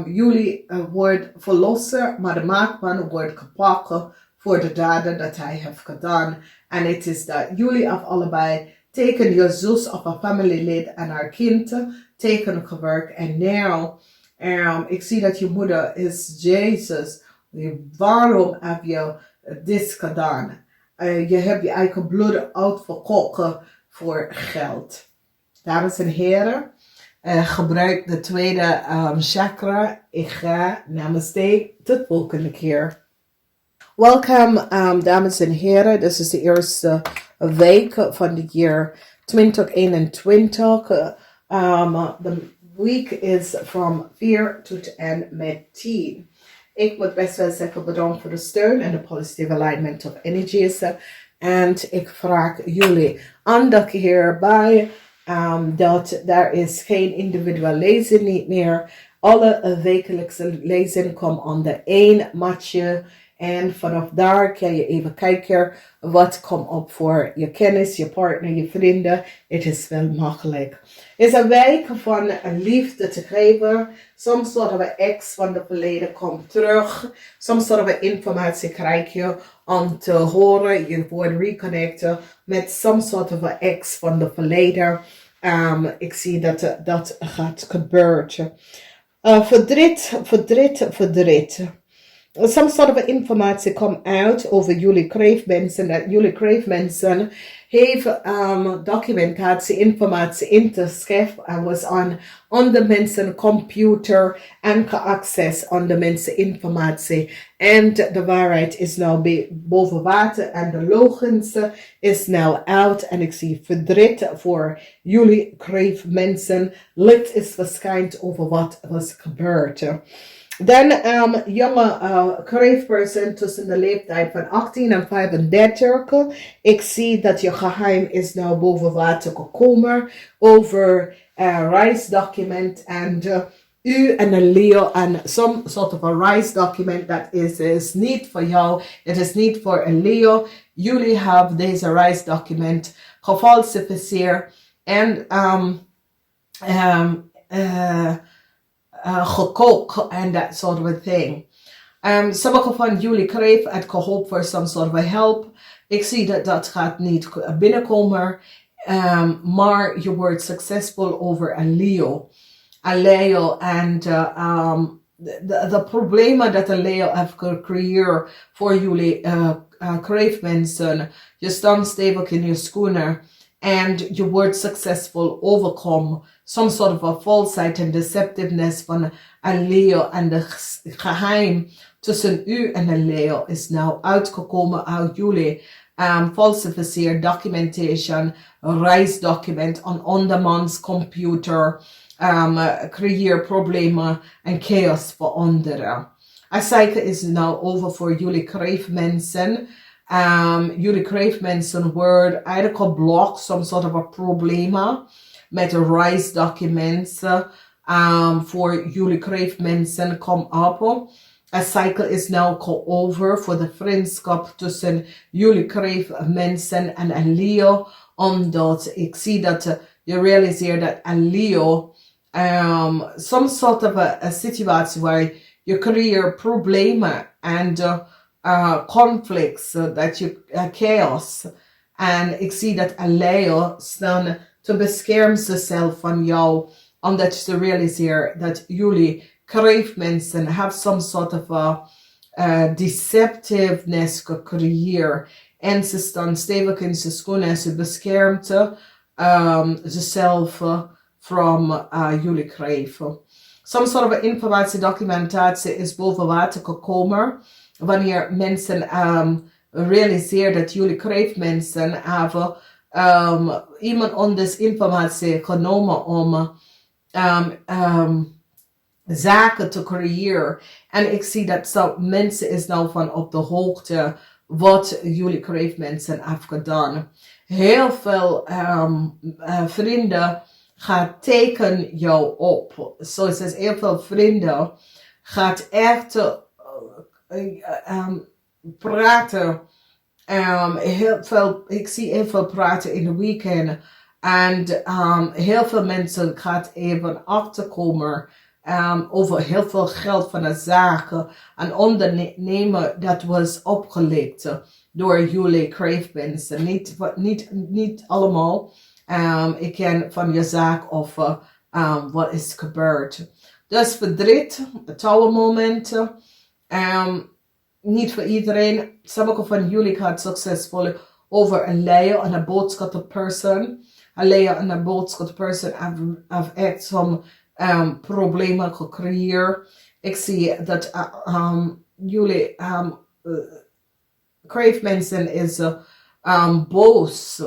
jullie wordt verlossen. Maar de maakman wordt gepakt voor de daden dat hij heeft gedaan. En het is dat jullie allebei tegen je zus of een familielid en haar kind tegen gewerkt. En nu... ik zie dat je moeder is Jezus. Waarom heb je dit gedaan? Je hebt je eigen bloed uitverkocht voor geld. Dames en heren, gebruik de tweede chakra. Ik ga namaste tot de volgende keer. Welkom dames en heren. Dit is de eerste week van het jaar 2021. De week is van 4 tot en met 10. Ik moet best wel zeggen bedankt voor de steun en de positive alignment of energies. En ik vraag jullie aandacht hierbij dat er is geen individuele lezing niet meer. Alle wekelijkse lezingen komen onder één matje. En vanaf daar kan je even kijken wat komt op voor je kennis, je partner, je vrienden. Het is wel makkelijk. Het is een week van liefde te geven. Soms worden we ex van het verleden komt terug. Soms worden we informatie krijgen om te horen. Je wordt reconnecten met some sort of ex van het verleden. Ik zie dat dat gaat gebeuren. Verdriet. Some sort of informatie komt uit over jullie kreeftmensen. Dat jullie kreeftmensen heeft documentatie, informatie in te schrijven. En was on de mensen computer en geaccess on de mensen informatie. En de waarheid is nou boven water en de logens is nou uit. En ik zie verdriet voor jullie kreeftmensen. Licht is verschijnt over wat was gebeurd. Dan jonge kreeftperson tussen de leeftijd van 18 en 35. Ik zie dat je geheim is nou boven water gekomen over reisdocument en u en een Leo en some sort of a reisdocument dat is niet voor jou. Het is niet voor een Leo. Jullie hebben deze reisdocument gefalsificeerd en gekookt en that sort of a thing. Sommige van jullie kregen het gehoopt voor some sort of help. Ik zie dat dat gaat niet binnenkomen. Maar je wordt succesvol over een Leo. Een Leo en de problemen dat een Leo heeft gecreëerd voor jullie kreeftmensen. Je staat stevig in je schoenen. En je wordt succesvol overkomen. Some sort of a falseheid en deceptiveness van een Leo. En de geheim tussen u en een Leo is nou uitgekomen uit jullie. Falsificeerd documentation, reisdocument on on-demand computer. Creëer problemen en chaos voor anderen. Een cycle is nou over voor jullie kreeftmensen. Jullie kreeftmensen worden eigenlijk geblokt, some sort of a problemen met de reisdocumenten voor jullie kreeftmensen kom op. Een cycle is nou over voor de vriendschap tussen jullie kreeftmensen en een Leo, omdat ik zie dat je realiseert dat een Leo some sort of a situatie waar je creëert problemen en conflicts, dat je chaos. En ik zie dat een Leo staan te beschermen zichzelf van jou, omdat je realiseert dat jullie kreeftmensen have some sort of a deceptiveness gecreëerd. En ze staan stevig in zijn schoenen en ze beschermt zichzelf from jullie kreeft. Some sort of informatie, documentatie is boven water gekomen. Wanneer mensen realiseren dat jullie kreeftmensen hebben iemand anders informatie genomen om zaken te creëren. En ik zie dat zo mensen is nou van op de hoogte wat jullie kreeftmensen hebben gedaan. Heel veel vrienden gaat teken jou op. Zoals heel veel vrienden gaat echt praten. Heel veel, ik zie heel veel praten in de weekend. En heel veel mensen gaat even achterkomen over heel veel geld van de zaken. Een ondernemer dat was opgelegd door jullie kreeftmensen. Niet allemaal. Ik ken van je zaak of wat is gebeurd. Dus verdriet, touwmomenten. Niet voor iedereen. Sommige van jullie gaat succesvol over een Leo en een boodschapperperson. Een Leo en een boodschapperperson have echt some problemen gecreëerd. Ik zie dat jullie kreeftmensen is boos.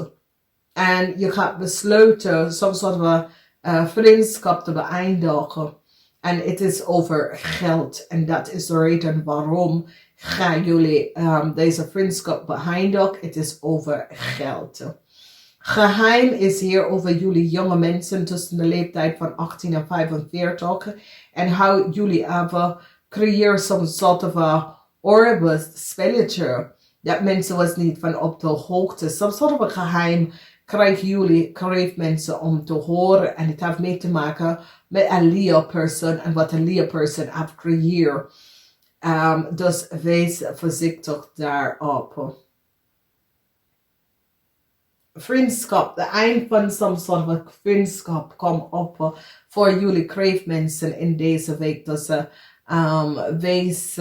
En je gaat besluiten some soort van vriendschap te beëindigen. En het is over geld. En dat is de reden waarom gaan jullie deze vriendschap beëindigen. Het is over geld. Geheim is hier over jullie jonge mensen tussen de leeftijd van 18 en 45. En hoe jullie even creëren some soort van orbit spelletje. Dat mensen was niet van op de hoogte. Some soort of geheim krijgen jullie, krijgen mensen om te horen. En het heeft mee te maken met een leerpersoon en wat een leerpersoon heeft creëerd. Dus wees voorzichtig daarop. Vriendschap, de eind van some soort van vriendschap komt op voor jullie kreefmensen in deze week. Dus wees,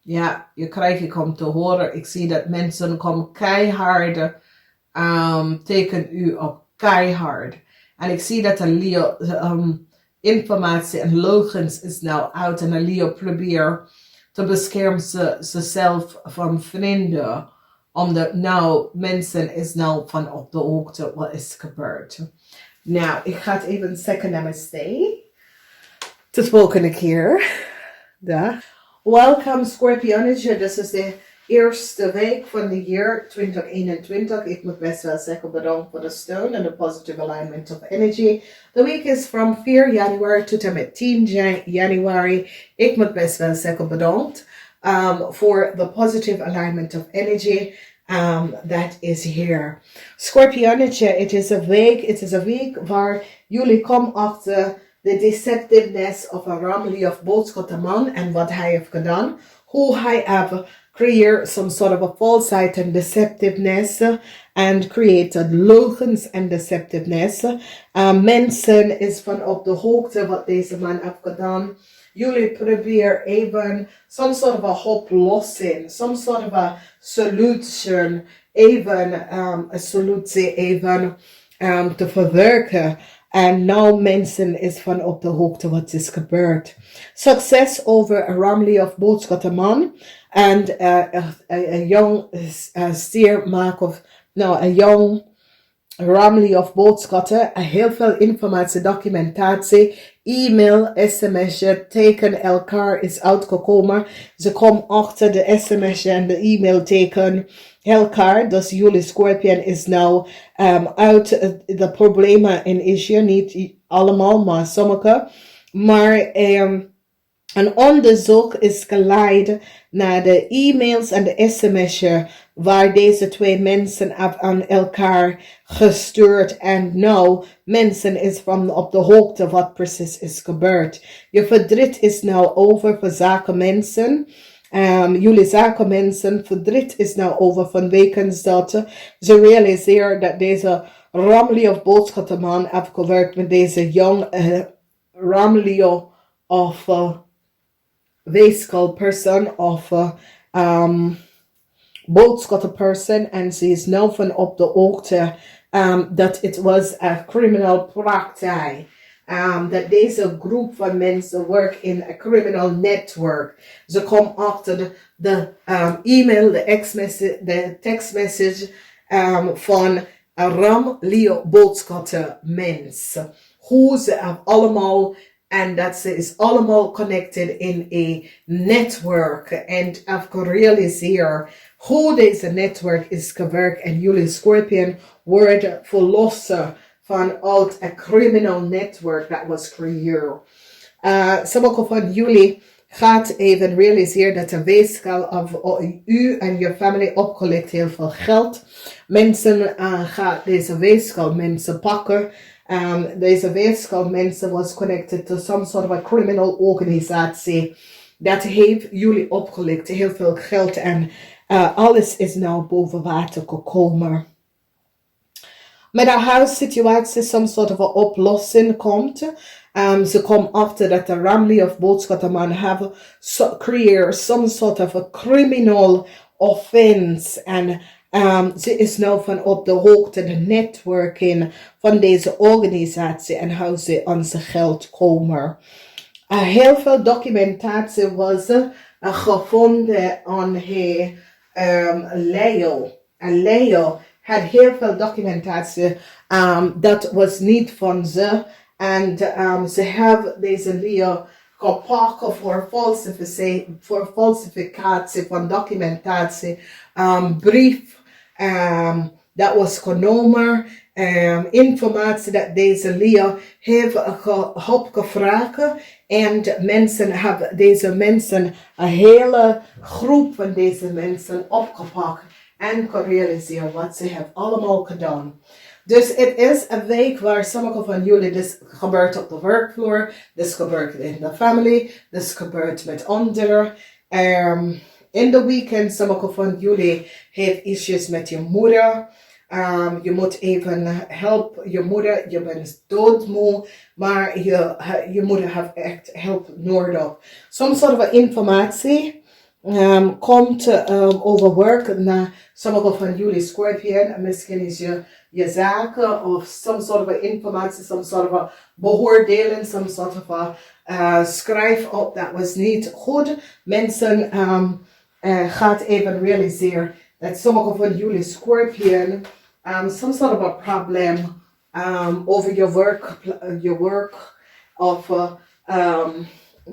ja, je krijgt het om te horen. Ik zie dat mensen komen keihard tegen u op, keihard. En ik zie dat de informatie en leugens is nou uit en de Leo probeert te beschermen zichzelf van vrienden. Omdat nou mensen is nou van op de hoogte wat is gebeurd. Nou, ik ga het even zeggen namaste. Tot volgende keer. Dag. Welkom Scorpionnetje. Dit is de eerste week van het jaar 2021. Ik moet best wel zeggen bedankt voor de steun en de positive alignment of energy. De week is from 4 Januari tot en met 10 Januari. Ik moet best wel zeggen bedankt voor the positive alignment of energy that is here. Scorpionnetje, het is een week waar jullie komen achter de deceptiveness of a Ramli of boodschappenman en wat hij heeft gedaan. Hoe hij heeft creëerd some sort of a falsehood and deceptiveness and created leugens and deceptiveness. Mensen is van op de hoogte wat deze man heeft gedaan. Jullie proberen even some sort of a oplossing, some sort of a solution, even een solutie even te verwerken. En nou mensen is van op de hoogte wat is gebeurd. Succes over een Ramli of boodschappenman. En een jong stier maak of, nou een jong Ramli of boodschatten. Heel veel informatie, documentatie, e-mail, sms'je, teken elkaar is uitgekomen. Ze komen achter de sms'je en de e-mail teken elkaar. Dus jullie Scorpion is nou uit de problemen in issue. Niet allemaal, maar sommige. Maar een onderzoek is geleid naar de e-mails en de sms'je waar deze twee mensen aan elkaar gestuurd. En nou, mensen is van op de hoogte wat precies is gebeurd. Je verdriet is nou over voor zakenmensen. Jullie zakenmensen, verdriet is nou over vanwege dat ze realiseren dat deze Ramli of boodschappenman heeft gewerkt met deze jong Ramli of WEEGSCHAAL person of boodschappenperson en ze is nu van op de hoogte dat het was een criminal praktijk. Dat deze groep van mensen werkt in een criminal network. Ze komen achter de e-mail, de text message van een Ramli boodschappenmens. Hoe ze allemaal en dat ze is allemaal connected in een network. En heb gerealiseerd hoe deze network is gewerkt. En jullie Scorpion worden verlossen vanuit een criminal network dat was creëerd. Sommige van jullie gaat even realiseren dat de WEEGSCHAAL of u en je familie opgelegd heel veel geld. Mensen gaan deze WEEGSCHAAL mensen pakken. Deze WEEGSCHAAL mensen was connected to some sort of a criminal organisatie. Dat heeft jullie opgelegd heel veel geld en alles is nou boven water gekomen. Met de huissituatie some sort of a oplossing komt. Ze komen achter dat de Ramli of boodschappenman have creëerd some sort of a criminal offense en ze is nou van op de hoogte de networking van deze organisatie en hoe ze aan zijn geld komen. Heel veel documentatie was gevonden aan LEEUW. En LEEUW had heel veel documentatie dat was niet van ze. En ze hebben deze LEEUW gepakt voor falsificatie van documentatie. Brief dat was genomen. Informatie dat deze LEEUW heeft opgevraagd. En deze mensen, een hele groep van deze mensen opgepakt. En gerealiseerd wat ze hebben allemaal gedaan. Dus het is een week waar sommige van jullie, dus gebeurt op de werkvloer, dus gebeurt in de familie, dus gebeurt met anderen. In de weekend, sommige van jullie heeft issues met je moeder. Je moet even helpen je moeder, je bent doodmoe, maar je moeder heeft echt hulp nodig. Soms soort van informatie komt over werk naar sommige van jullie Scorpion. Misschien is je zaken of some sort of informatie, some sort of beoordeling, some sort of schrijf op dat was niet goed. Mensen gaat even realiseren dat sommige van jullie Scorpion some sort of a problem over je werk of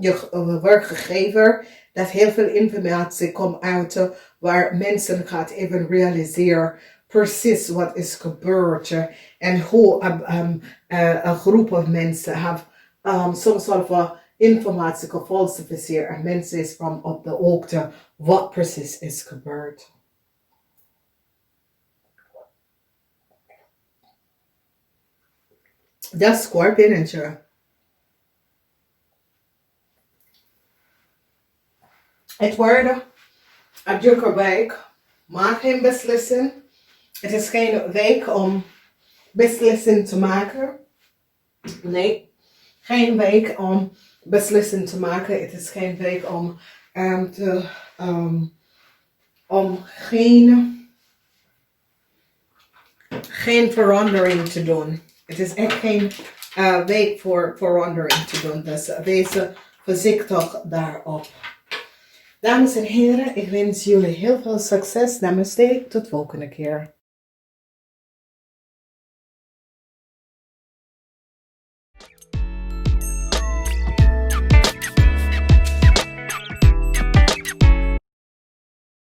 je werkgever. Dat heel veel informatie komt uit waar mensen gaat even realiseren precies wat is gebeurd en hoe een groep van mensen heeft some sort of informatie gefalsificeerd en mensen is van op de hoogte wat precies is gebeurd. Dat is Scorpionnetje. Het wordt een drukke week. Maak geen beslissing. Het is geen week om beslissing te maken. Nee, geen week om beslissing te maken. Het is geen week om geen verandering te doen. Het is echt geen week voor verandering te doen. Dus wees voorzichtig daarop. Dames en heren, ik wens jullie heel veel succes. Namaste, tot volgende keer.